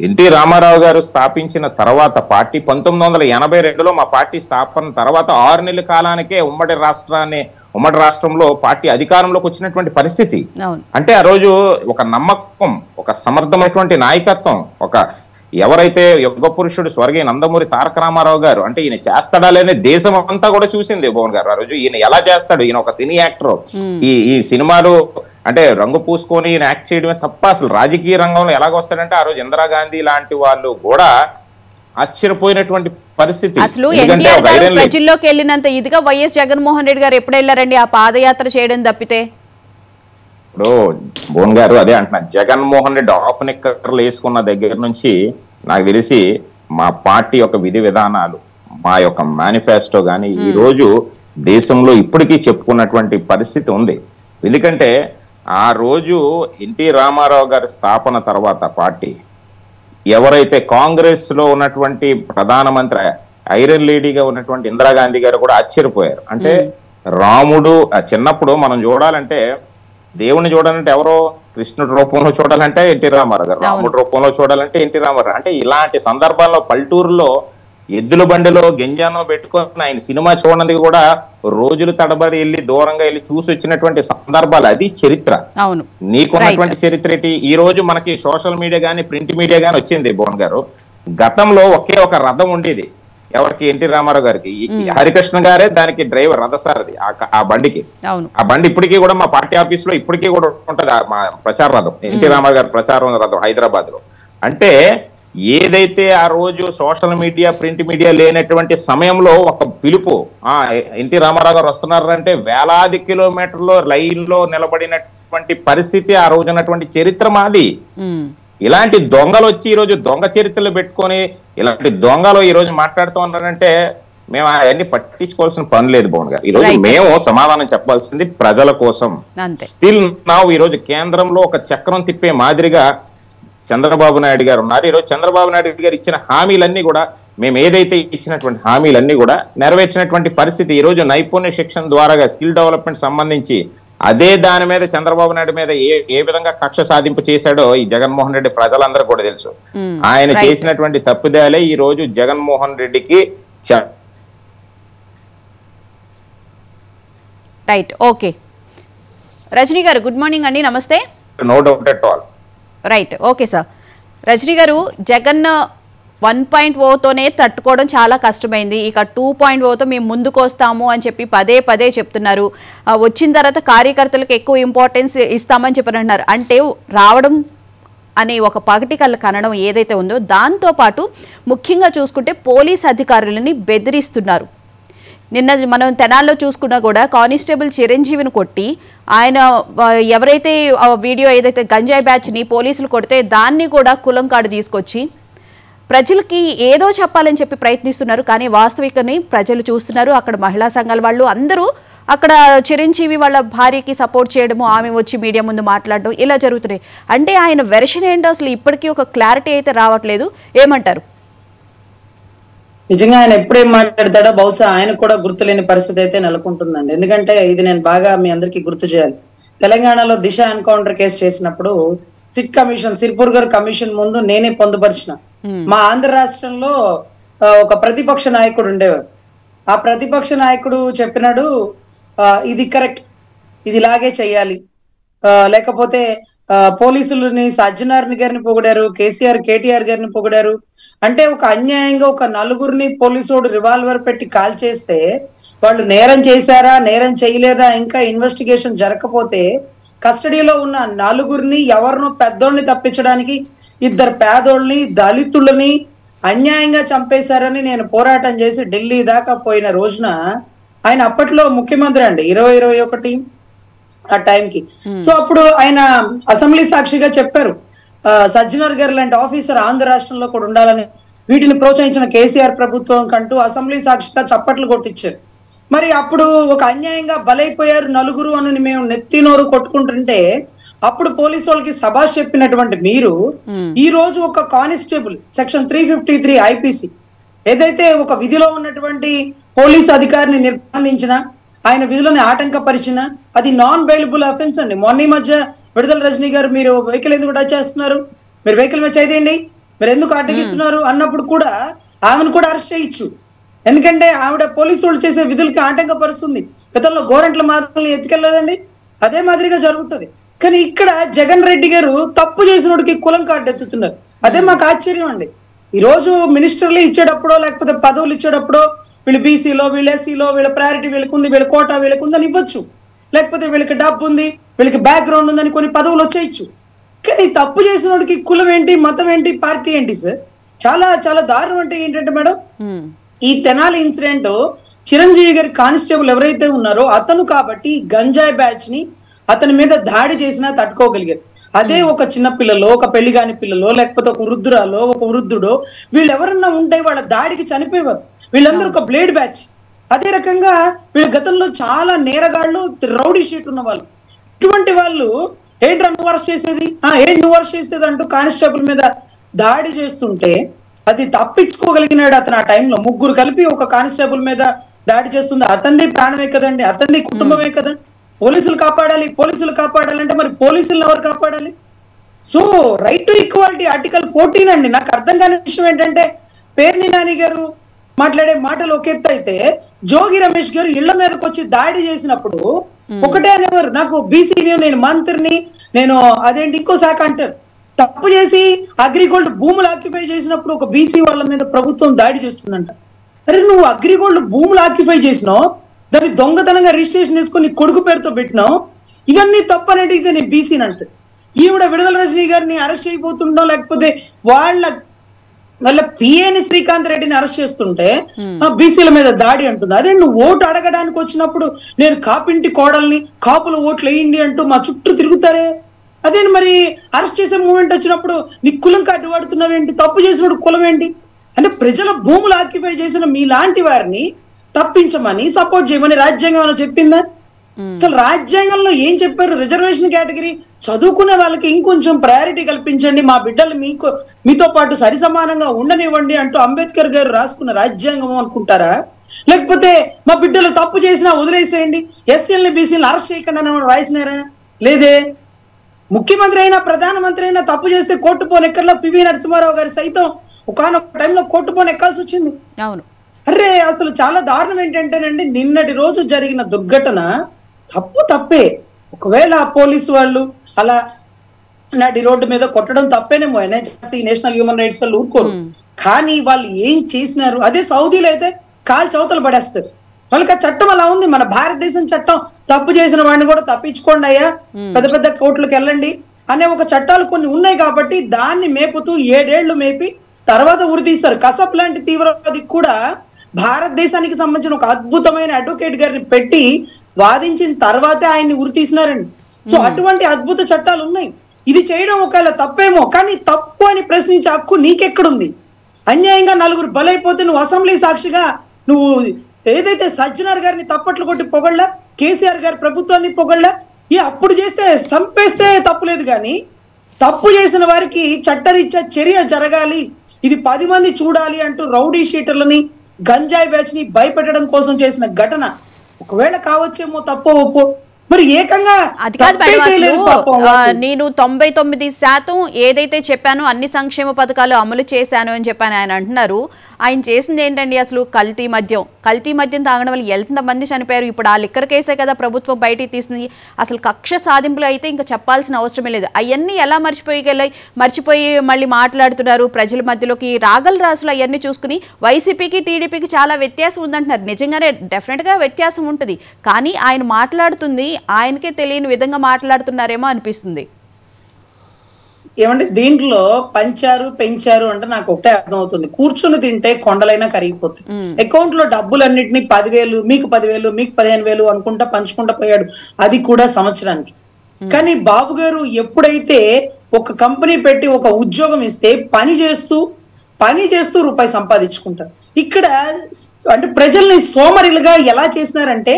ఎన్టీ రామారావు గారు స్థాపించిన తర్వాత పార్టీ 1982లో మా పార్టీ స్థాపన తర్వాత 6 నెలల కాలానికే ఉమ్మడి రాష్ట్రంలో పార్టీ అధికారంలోకి వచ్చినటువంటి పరిస్థితి. అంటే ఆ రోజు ఒక నమ్మకం, ఒక సమర్థమైనటువంటి నాయకత్వం, ఒక ఎవరైతే యుగ పురుషుడు స్వర్గీయ నందమూరి తారక రామారావు గారు అంటే ఈయన చేస్తాడా లేదని దేశం అంతా కూడా చూసింది భువన్ గారు. ఆ రోజు ఈయన ఎలా చేస్తాడు, ఈయన ఒక సినీ యాక్టర్, ఈ సినిమాలు అంటే రంగు పూసుకొని ఈయన యాక్ట్ చేయడమే తప్ప అసలు రాజకీయ రంగంలో ఎలాగొస్తాడంటే ఆ రోజు ఇందిరాగాంధీ లాంటి వాళ్ళు కూడా ఆశ్చర్యపోయినటువంటి పరిస్థితి.
అసలు ఎన్టీఆర్ గారు ప్రజల్లోకి వెళ్ళినంత ఇదిగా వైఎస్ జగన్మోహన్ రెడ్డి గారు ఎప్పుడు వెళ్ళారండి ఆ పాదయాత్ర చేయడం తప్పితే?
ఇప్పుడు భువన్ గారు అదే అంటున్నారు, జగన్మోహన్ రెడ్డి ఆఫ్ నిక్కర్లు వేసుకున్న దగ్గర నుంచి నాకు తెలిసి మా పార్టీ యొక్క విధి విధానాలు, మా యొక్క మేనిఫెస్టో కానీ ఈ రోజు దేశంలో ఇప్పటికీ చెప్పుకున్నటువంటి పరిస్థితి ఉంది. ఎందుకంటే ఆ రోజు ఎన్టీ రామారావు గారి స్థాపన తర్వాత పార్టీ ఎవరైతే కాంగ్రెస్ లో ఉన్నటువంటి ప్రధానమంత్రి ఐరన్ లేడీగా ఉన్నటువంటి ఇందిరాగాంధీ గారు కూడా ఆశ్చర్యపోయారు. అంటే రాముడు చిన్నప్పుడు మనం చూడాలంటే దేవుని చూడాలంటే ఎవరో కృష్ణుడి రూపంలో చూడాలంటే ఎన్టీ రామారావు గారు, రాముడి రూపంలో చూడాలంటే ఎన్టీ రామారావు. అంటే ఇలాంటి సందర్భాల్లో పల్లెటూరులో ఎద్దుల బండిలో గంజానో పెట్టుకొని ఆయన సినిమా చూడడానికి కూడా రోజులు తడబడి వెళ్ళి దూరంగా వెళ్ళి చూసి వచ్చినటువంటి సందర్భాలు. అది చరిత్ర.
అవును,
నీకున్నటువంటి చరిత్ర ఏంటి? ఈ రోజు మనకి సోషల్ మీడియా గానీ ప్రింట్ మీడియా గానీ వచ్చింది భువన్ గారు. గతంలో ఒకే ఒక రథం ఉండేది, ఎవరికి? ఎన్టీ రామారావు గారికి. హరికృష్ణ గారే దానికి డ్రైవర్, రథసారథి ఆ బండికి. ఆ బండి ఇప్పటికీ కూడా మా పార్టీ ఆఫీస్ లో ఇప్పటికీ కూడా ఉంటది, మా ప్రచార రథం, ఎన్టీ రామారావు గారి ప్రచారం రథం హైదరాబాద్ లో. అంటే ఏదైతే ఆ రోజు సోషల్ మీడియా ప్రింట్ మీడియా లేనటువంటి సమయంలో ఒక పిలుపు, ఎన్టీ రామారావు గారు వస్తున్నారంటే వేలాది కిలోమీటర్లో లైన్ లో నిలబడినటువంటి పరిస్థితి ఆ రోజు ఉన్నటువంటి చరిత్ర మాది. ఇలాంటి దొంగలు వచ్చి ఈ రోజు దొంగ చరిత్రలు పెట్టుకొని ఇలాంటి దొంగలు ఈ రోజు మాట్లాడుతూ ఉన్నారంటే మేము అవన్నీ పట్టించుకోవాల్సిన పని లేదు భువన్ గారు. ఈ రోజు మేము సమాధానం చెప్పాల్సింది ప్రజల కోసం. స్టిల్ నౌ ఈ రోజు కేంద్రంలో ఒక చక్రం తిప్పే మాదిరిగా చంద్రబాబు నాయుడు గారు ఉన్నారు. ఈరోజు చంద్రబాబు నాయుడు గారు ఇచ్చిన హామీలన్నీ కూడా, మేము ఏదైతే ఇచ్చినటువంటి హామీలన్నీ కూడా నెరవేర్చినటువంటి పరిస్థితి. ఈ రోజు నైపుణ్య శిక్షణ ద్వారా స్కిల్ డెవలప్మెంట్ సంబంధించి అదే దాని మీద చంద్రబాబు నాయుడు మీద ఏ విధంగా కక్ష సాధింపు చేశాడో ఈ జగన్మోహన్ రెడ్డి ప్రజలందరూ కూడా తెలుసు. ఆయన చేసినటువంటి తప్పిదాలే ఈ రోజు జగన్మోహన్ రెడ్డికి
రైట్. ఓకే రజనీ గారు, గుడ్ మార్నింగ్ అండి, నమస్తే.
No doubt at all.
Right, okay sir. Rajani గారు, జగన్ 1.0తోనే తట్టుకోవడం చాలా కష్టమైంది, ఇక 2.0తో మేము ముందుకు వస్తాము అని చెప్పి పదే పదే చెప్తున్నారు. వచ్చిన తర్వాత కార్యకర్తలకు ఎక్కువ ఇంపార్టెన్స్ ఇస్తామని చెప్పారంటున్నారు. అంటే రావడం అనే ఒక పగటి కళ్ళ కనడం ఏదైతే ఉందో దాంతోపాటు ముఖ్యంగా చూసుకుంటే పోలీస్ అధికారులని బెదిరిస్తున్నారు. నిన్న మనం తెనాల్లో చూసుకున్నా కూడా కానిస్టేబుల్ చిరంజీవిని కొట్టి, ఆయన ఎవరైతే వీడియో ఏదైతే గంజాయి బ్యాచ్ని పోలీసులు కొడితే దాన్ని కూడా కులం కార్డు తీసుకొచ్చి ప్రజలకి ఏదో చెప్పాలని చెప్పి ప్రయత్నిస్తున్నారు. కానీ వాస్తవికని ప్రజలు చూస్తున్నారు. అక్కడ మహిళా సంఘాల వాళ్ళు అందరూ అక్కడ చిరంజీవి వాళ్ళ భార్యకి సపోర్ట్ చేయడము, ఆమె వచ్చి మీడియా ముందు మాట్లాడడం ఇలా జరుగుతున్నాయి. అంటే ఆయన వెర్షన్ ఏంటో అసలు ఇప్పటికీ ఒక క్లారిటీ అయితే రావట్లేదు. ఏమంటారు?
నిజంగా ఆయన ఎప్పుడేం మాట్లాడతాడో బహుశా ఆయన కూడా గుర్తులేని పరిస్థితి అయితే నెలకొంటుందండి. ఎందుకంటే ఇది నేను బాగా మీ అందరికీ గుర్తు చేయాలి. తెలంగాణలో దిశ ఎన్కౌంటర్ కేసు చేసినప్పుడు సిట్ కమిషన్, సిర్పూర్ గారు కమిషన్ ముందు నేనే పొందుపరిచిన. మా ఆంధ్ర రాష్ట్రంలో ఒక ప్రతిపక్ష నాయకుడు ఉండేవారు. ఆ ప్రతిపక్ష నాయకుడు చెప్పినాడు, ఇది కరెక్ట్, ఇది ఇలాగే చెయ్యాలి, లేకపోతే పోలీసులని సజ్జనారాయణ గారిని పొగిడారు, కేటీఆర్ గారిని పొగిడారు. అంటే ఒక అన్యాయంగా ఒక నలుగురిని పోలీసోడు రివాల్వర్ పెట్టి కాల్ చేస్తే వాళ్ళు నేరం చేశారా నేరం చేయలేదా ఇంకా ఇన్వెస్టిగేషన్ జరగకపోతే కస్టడీలో ఉన్న నలుగురిని ఎవరినో పెద్దోళ్ళని తప్పించడానికి ఇద్దరు పేదోళ్ళని దళితులని అన్యాయంగా చంపేశారని నేను పోరాటం చేసి ఢిల్లీ దాకా పోయిన రోజున ఆయన అప్పట్లో ముఖ్యమంత్రి అండి, 2021 ఆ టైంకి. సో అప్పుడు ఆయన అసెంబ్లీ సాక్షిగా చెప్పారు, సజ్జనర్ గారు లాంటి ఆఫీసర్ ఆంధ్ర రాష్ట్రంలో కూడా ఉండాలని. వీటిని ప్రోత్సహించిన కేసీఆర్ ప్రభుత్వం కంటూ అసెంబ్లీ సాక్షిగా చప్పట్లు కొట్టించారు. మరి అప్పుడు ఒక అన్యాయంగా బలైపోయారు నలుగురు అని మేము నెత్తి నోరు కొట్టుకుంటుంటే అప్పుడు పోలీసు వాళ్ళకి సభాష్ చెప్పినటువంటి మీరు ఈ రోజు ఒక కానిస్టేబుల్ సెక్షన్ 353 ఐపీసీ ఏదైతే ఒక విధిలో ఉన్నటువంటి పోలీసు అధికారిని నిర్బంధించిన, ఆయన విధులను ఆటంకపరిచిన, అది నాన్ బెయిలబుల్ అఫెన్స్ అండి. మొన్న మధ్య విడుదల రజనీ గారు మీరు వెహికల్ ఎందుకు టచ్ చేస్తున్నారు, మీరు వెహికల్ మీద చేయండి, మీరు ఎందుకు అడ్డగిస్తున్నారు అన్నప్పుడు కూడా ఆమెను కూడా అరెస్ట్ చేయొచ్చు. ఎందుకంటే ఆవిడ పోలీసు వాళ్ళు చేసే విధులకి ఆటంకపరుస్తుంది. గతంలో గోరంట్ల మాధవల్ని ఎత్తుకెళ్ళలేదండి, అదే మాదిరిగా జరుగుతుంది. కానీ ఇక్కడ జగన్ రెడ్డి గారు తప్పు చేసినోడికి కులం కార్డు ఎత్తుతున్నారు. అదే మాకు ఆశ్చర్యం అండి. ఈ రోజు మినిస్టర్లు ఇచ్చేటప్పుడో లేకపోతే పదవులు ఇచ్చేటప్పుడో వీళ్ళు బీసీలో, వీళ్ళు ఎస్సీలో, వీళ్ళ ప్రయారిటీ వీళ్ళకి ఉంది, వీళ్ళ కోటా వీళ్ళకి ఉందని ఇవ్వచ్చు, లేకపోతే వీళ్ళకి డబ్బు ఉంది, వీళ్ళకి బ్యాక్గ్రౌండ్ ఉందని కొన్ని పదవులు వచ్చేయచ్చు. కానీ తప్పు చేసినోడికి కులం ఏంటి, మతం ఏంటి, పార్టీ ఏంటి సార్? చాలా చాలా దారుణం. అంటే ఏంటంటే మేడం, ఈ తెనాలి ఇన్సిడెంట్ చిరంజీవి గారి కానిస్టేబుల్ ఎవరైతే ఉన్నారో అతను కాబట్టి గంజాయి బ్యాచ్ ని అతని మీద దాడి చేసినా తట్టుకోగలిగారు. అదే ఒక చిన్న పిల్లలో, ఒక పెళ్లి కాని పిల్లలో, లేకపోతే ఒక వృద్ధురాలో, ఒక వృద్ధుడో వీళ్ళు ఎవరన్నా ఉంటే వాళ్ళ దాడికి చనిపోయేవారు. వీళ్ళందరూ ఒక బ్లేడ్ బ్యాచ్. అదే రకంగా వీళ్ళ గతంలో చాలా నేరగాళ్ళు, రౌడీ షీట్ ఉన్న వాళ్ళు. ఇటువంటి వాళ్ళు ఏంట్రా నువ్వు అరెస్ట్ చేసేది, ఏంటి నువ్వు అరెస్ట్ చేసేది అంటూ కానిస్టేబుల్ మీద దాడి చేస్తుంటే అది తప్పించుకోగలిగినాడు అతను. ఆ టైంలో ముగ్గురు కలిపి ఒక కానిస్టేబుల్ మీద దాడి చేస్తుంది. అతనిది ప్రాణమే కదండి, అతనిది కుటుంబమే కదా. పోలీసులు కాపాడాలంటే మరి పోలీసులను ఎవరు కాపాడాలి? So right to equality article 14 అండి. నాకు అర్థం కాని విషయం ఏంటంటే పేర్ని నాని గారు మాట్లాడే మాటలు ఒక ఎత్తు అయితే, జోగి రమేష్ గారు ఇళ్ల మీదకి వచ్చి దాడి చేసినప్పుడు ఒకటే అనేవారు, నాకు బీసీని, నేను మంత్రిని, నేను అదేంటి ఇంకో శాఖ అంటారు. తప్పు చేసి అగ్రిగోల్డ్ భూములు ఆక్యుపై చేసినప్పుడు ఒక బీసీ వాళ్ళ మీద ప్రభుత్వం దాడి చేస్తుందంట. అరే నువ్వు అగ్రిగోల్డ్ భూములు ఆక్యుపై చేసినావు, దాన్ని దొంగతనంగా రిజిస్ట్రేషన్ చేసుకుని కొడుకు పేరుతో పెట్టినావు, ఇవన్నీ తప్పు అని అడిగితే నేను బీసీని అంటే, ఈవిడ విడుదల రజనీ గారిని అరెస్ట్ అయిపోతుండో లేకపోతే వాళ్ళ పిఏని శ్రీకాంత్ రెడ్డిని అరెస్ట్ చేస్తుంటే బీసీల మీద దాడి అంటుంది. అదే నువ్వు ఓటు అడగడానికి వచ్చినప్పుడు నేను కాపింటి కోడల్ని, కాపుల ఓట్లు వేయండి అంటూ మా చుట్టూ తిరుగుతారే, అదే మరి అరెస్ట్ చేసే మూమెంట్ వచ్చినప్పుడు నీ కులం కార్డు వాడుతున్నావేంటి, తప్పు చేసినప్పుడు కులం ఏంటి అంటే, ప్రజల భూములు ఆక్యుపై చేసిన మీలాంటి వారిని తప్పించమని సపోర్ట్ చేయమని రాజ్యాంగం ఏమైనా చెప్పిందా? అసలు రాజ్యాంగంలో ఏం చెప్పారు? రిజర్వేషన్ కేటగిరీ చదువుకునే వాళ్ళకి ఇంకొంచెం ప్రయారిటీ కల్పించండి, మా బిడ్డలు మీతో పాటు సరి సమానంగా ఉండనివ్వండి అంటూ అంబేద్కర్ గారు రాసుకున్న రాజ్యాంగం అనుకుంటారా? లేకపోతే మా బిడ్డలు తప్పు చేసినా వదిలేసేయండి, ఎస్సీలని బీసీలను అరెస్ట్ చేయకుండా రాసినారా? లేదే. ముఖ్యమంత్రి అయినా ప్రధానమంత్రి అయినా తప్పు చేస్తే కోర్టు పోను ఎక్కర్లో పివి నరసింహారావు గారు సైతం ఒకనొక టైంలో కోర్టు పోను ఎక్కాల్సి వచ్చింది. అరే అసలు చాలా దారుణం ఏంటంటేనండి, నిన్నటి రోజు జరిగిన దుర్ఘటన తప్పే. ఒకవేళ పోలీసు వాళ్ళు అలా నడి రోడ్డు మీద కొట్టడం తప్పేనేమో, ఎన్హెచ్ఆర్సీ నేషనల్ హ్యూమన్ రైట్స్ వాళ్ళు ఊరుకోరు. కానీ వాళ్ళు ఏం చేసినారు? అదే సౌదీలో అయితే కాలు చౌతలు పడేస్తారు. వాళ్ళకి ఆ చట్టం అలా ఉంది. మన భారతదేశం చట్టం తప్పు చేసిన వాడిని కూడా తప్పించుకోండి అయ్యా, పెద్ద పెద్ద కోర్టులకు వెళ్ళండి అనే ఒక చట్టాలు కొన్ని ఉన్నాయి కాబట్టి దాన్ని మేపుతూ 7 ఏళ్లు మేపి తర్వాత ఉరితీస్తారు. కసబ్ లాంటి తీవ్రవాది కూడా భారతదేశానికి సంబంధించిన ఒక అద్భుతమైన అడ్వకేట్ గారిని పెట్టి వాదించిన తర్వాతే ఆయన్ని ఉరితీసినారండి. సో అటువంటి అద్భుత చట్టాలు ఉన్నాయి. ఇది చేయడం ఒకవేళ తప్పేమో, కానీ తప్పు అని ప్రశ్నించే హక్కు నీకెక్కడుంది? అన్యాయంగా 4 బలైపోతే నువ్వు అసెంబ్లీ సాక్షిగా నువ్వు ఏదైతే సజ్జనార్ గారిని తప్పట్లు కొట్టి పొగళ్ళ, కేసీఆర్ గారి ప్రభుత్వాన్ని పొగళ్ళ, అప్పుడు చేస్తే చంపేస్తే తప్పులేదు, కానీ తప్పు చేసిన వారికి చట్టరీత్యా చర్య జరగాలి, ఇది 10 మంది చూడాలి అంటూ రౌడీ షీటర్లని, గంజాయి బ్యాచ్ ని భయపెట్టడం కోసం చేసిన ఘటన ఒకవేళ కావచ్చేమో, తప్పో ఒప్పో, మరి ఏకంగా
అది కాదు. నేను 99% ఏదైతే చెప్పానో అన్ని సంక్షేమ పథకాలు అమలు చేశాను అని చెప్పాను ఆయన అంటున్నారు. ఆయన చేసింది ఏంటండి? అసలు కల్తీ మద్యం తాగడం వల్ల ఎంతమంది చనిపోయారు? ఇప్పుడు ఆ లిక్కర్ కేసే కదా ప్రభుత్వం బయటికి తీసింది. అసలు కక్ష సాధింపులు అయితే ఇంకా చెప్పాల్సిన అవసరమే లేదు. అవన్నీ ఎలా మర్చిపోయి మళ్ళీ మాట్లాడుతున్నారు ప్రజల మధ్యలోకి. రాగల రాసులు అవన్నీ చూసుకుని వైసీపీకి టీడీపీకి చాలా వ్యత్యాసం ఉందంటున్నారు. నిజంగానే డెఫినెట్గా వ్యత్యాసం ఉంటుంది, కానీ ఆయన మాట్లాడుతుంది ఆయనకే తెలియని విధంగా మాట్లాడుతున్నారేమో అనిపిస్తుంది.
ఏమంటే దీంట్లో పెంచారు అంటే నాకు ఒకటే అర్థమవుతుంది, కూర్చుని తింటే కొండలైనా కరిగిపోతుంది. అకౌంట్ లో డబ్బులన్నింటినీ 10,000 మీకు 10,000 మీకు 15,000 అనుకుంటా పంచుకుంటా పోయాడు, అది కూడా సంవత్సరానికి. కానీ బాబు గారు ఎప్పుడైతే ఒక కంపెనీ పెట్టి ఒక ఉద్యోగం ఇస్తే పని చేస్తూ రూపాయి సంపాదించుకుంటారు. ఇక్కడ అంటే ప్రజల్ని సోమరిలుగా ఎలా చేసినారంటే,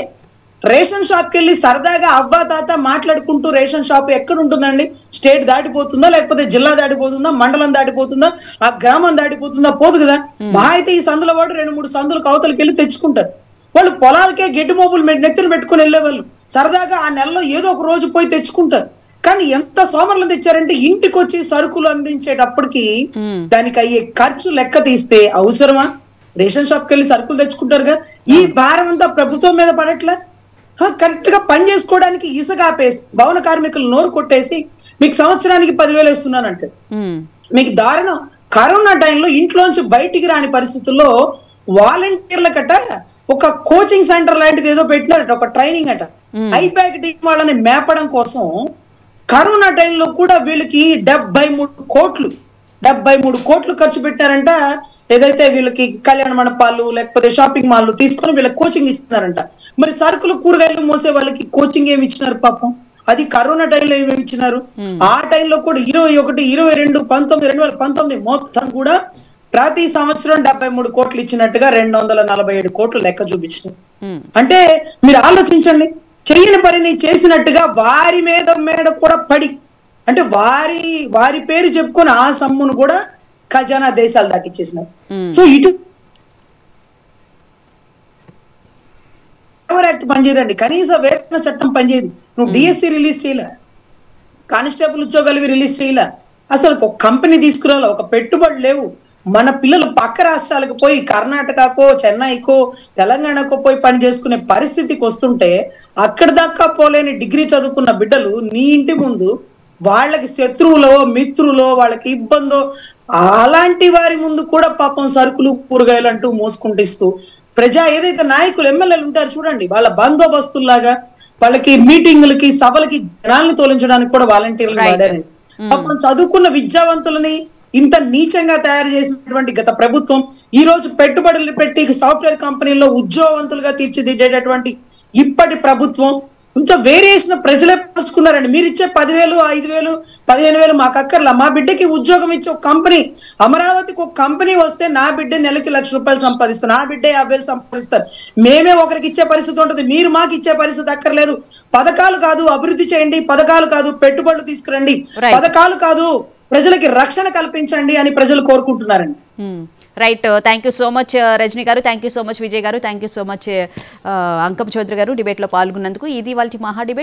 రేషన్ షాప్కి వెళ్ళి సరదాగా అవ్వా తాత మాట్లాడుకుంటూ, రేషన్ షాప్ ఎక్కడ ఉంటుందండి, స్టేట్ దాటిపోతుందా, లేకపోతే జిల్లా దాటిపోతుందా, మండలం దాటిపోతుందా, ఆ గ్రామం దాటిపోతుందా, పోదు కదా. మహా అయితే ఈ సందుల వాడు 2-3 సందులు కవతలకి వెళ్ళి తెచ్చుకుంటారు. వాళ్ళు పొలాలకే గెడ్డి మోపులు నెత్తిన పెట్టుకుని వెళ్ళేవాళ్ళు, సరదాగా ఆ నెలలో ఏదో ఒక రోజు పోయి తెచ్చుకుంటారు. కానీ ఎంత సోమరులు తెచ్చారంటే, ఇంటికి వచ్చి సరుకులు అందించేటప్పటికి దానికి అయ్యే ఖర్చు లెక్క తీస్తే అవసరమా? రేషన్ షాప్కి వెళ్ళి సరుకులు తెచ్చుకుంటారుగా. ఈ భారం అంతా ప్రభుత్వం మీద పడట్లే. కరెక్ట్ గా పని చేసుకోవడానికి ఇసుక ఆపేసి, భవన కార్మికులు నోరు కొట్టేసి మీకు సంవత్సరానికి 10,000 ఇస్తున్నానంటే మీకు దారుణం. కరోనా టైంలో ఇంట్లోంచి బయటికి రాని పరిస్థితుల్లో వాలంటీర్లకట ఒక కోచింగ్ సెంటర్ లాంటిది ఏదో పెట్టినారట, ఒక ట్రైనింగ్ అట. ఐపాక్ టీం వాళ్ళని మేపడం కోసం కరోనా టైంలో కూడా వీళ్ళకి 73 కోట్లు ఖర్చు పెట్టారంట. ఏదైతే వీళ్ళకి కళ్యాణ మండపాలు లేకపోతే షాపింగ్ మాల్ తీసుకొని వీళ్ళకి కోచింగ్ ఇచ్చినారంట. మరి సరుకులు కూరగాయలు మోసే వాళ్ళకి కోచింగ్ ఏమి ఇచ్చినారు పాపం? అది కరోనా టైంలో ఏమేమి ఇచ్చినారు? ఆ టైంలో కూడా 21, 22, 2019 మొత్తం కూడా ప్రతి సంవత్సరం 73 కోట్లు ఇచ్చినట్టుగా 247 కోట్లు లెక్క చూపించినారు. అంటే మీరు ఆలోచించండి, చెయ్యని పనిని చేసినట్టుగా వారి మీద కూడా పడి, అంటే వారి పేరు చెప్పుకొని ఆ సమ్మును కూడా ఖజానా దేశాలు దాటిచ్చేసినారు. సో ఇటు యాక్ట్ పనిచేయదండి, కనీస వేతన చట్టం పనిచేయదు. నువ్వు డిఎస్సి రిలీజ్ చేయలే, కానిస్టేబుల్ ఉద్యోగాలు రిలీజ్ చేయలే, అసలు ఒక కంపెనీ తీసుకురాలే, ఒక పెట్టుబడి లేవు. మన పిల్లలు పక్క రాష్ట్రాలకు పోయి కర్ణాటకకో చెన్నైకో తెలంగాణకో పోయి పని చేసుకునే పరిస్థితికి వస్తుంటే అక్కడ దాకా పోలేని డిగ్రీ చదువుకున్న బిడ్డలు నీ ఇంటి ముందు వాళ్ళకి శత్రువులో మిత్రులో వాళ్ళకి ఇబ్బందో అలాంటి వారి ముందు కూడా పాపం సరుకులు కూరగాయలు అంటూ మోసుకుంటిస్తూ ఏదైతే నాయకులు ఎమ్మెల్యేలు ఉంటారు చూడండి, వాళ్ళ బందోబస్తుల్లాగా వాళ్ళకి మీటింగులకి సభలకి జనాల్ని తోలించడానికి కూడా వాలంటీర్లు వాడారండి. పాపం చదువుకున్న విద్యావంతులని ఇంత నీచంగా తయారు చేసినటువంటి గత ప్రభుత్వం ఈ రోజు పెట్టుబడులు పెట్టి సాఫ్ట్వేర్ కంపెనీల్లో ఉద్యోగవంతులుగా తీర్చిదిద్దేటటువంటి ఇప్పటి ప్రభుత్వం కొంచెం వేరియేషన్ ప్రజలే పంచుకున్నారండి. మీరు ఇచ్చే 10,000, 5,000, 15,000 మాకు అక్కర్లా. మా బిడ్డకి ఉద్యోగం ఇచ్చే ఒక కంపెనీ, అమరావతికి ఒక కంపెనీ వస్తే నా బిడ్డ నెలకి ₹1,00,000 సంపాదిస్తారు, నా బిడ్డ 50,000 సంపాదిస్తారు. మేమే ఒకరికి ఇచ్చే పరిస్థితి ఉంటుంది, మీరు మాకు ఇచ్చే పరిస్థితి అక్కర్లేదు. పథకాలు కాదు అభివృద్ధి చేయండి, పథకాలు కాదు పెట్టుబడులు తీసుకురండి, పథకాలు కాదు ప్రజలకి రక్షణ కల్పించండి అని ప్రజలు కోరుకుంటున్నారండి.
Right, thank you so much Rajani గారు, thank you so much Vijay గారు, thank you so much Ankam Chaudhary గారు డిబేట్లో పాల్గొన్నందుకు. ఇది వాళ్ళ మహా డిబేట్.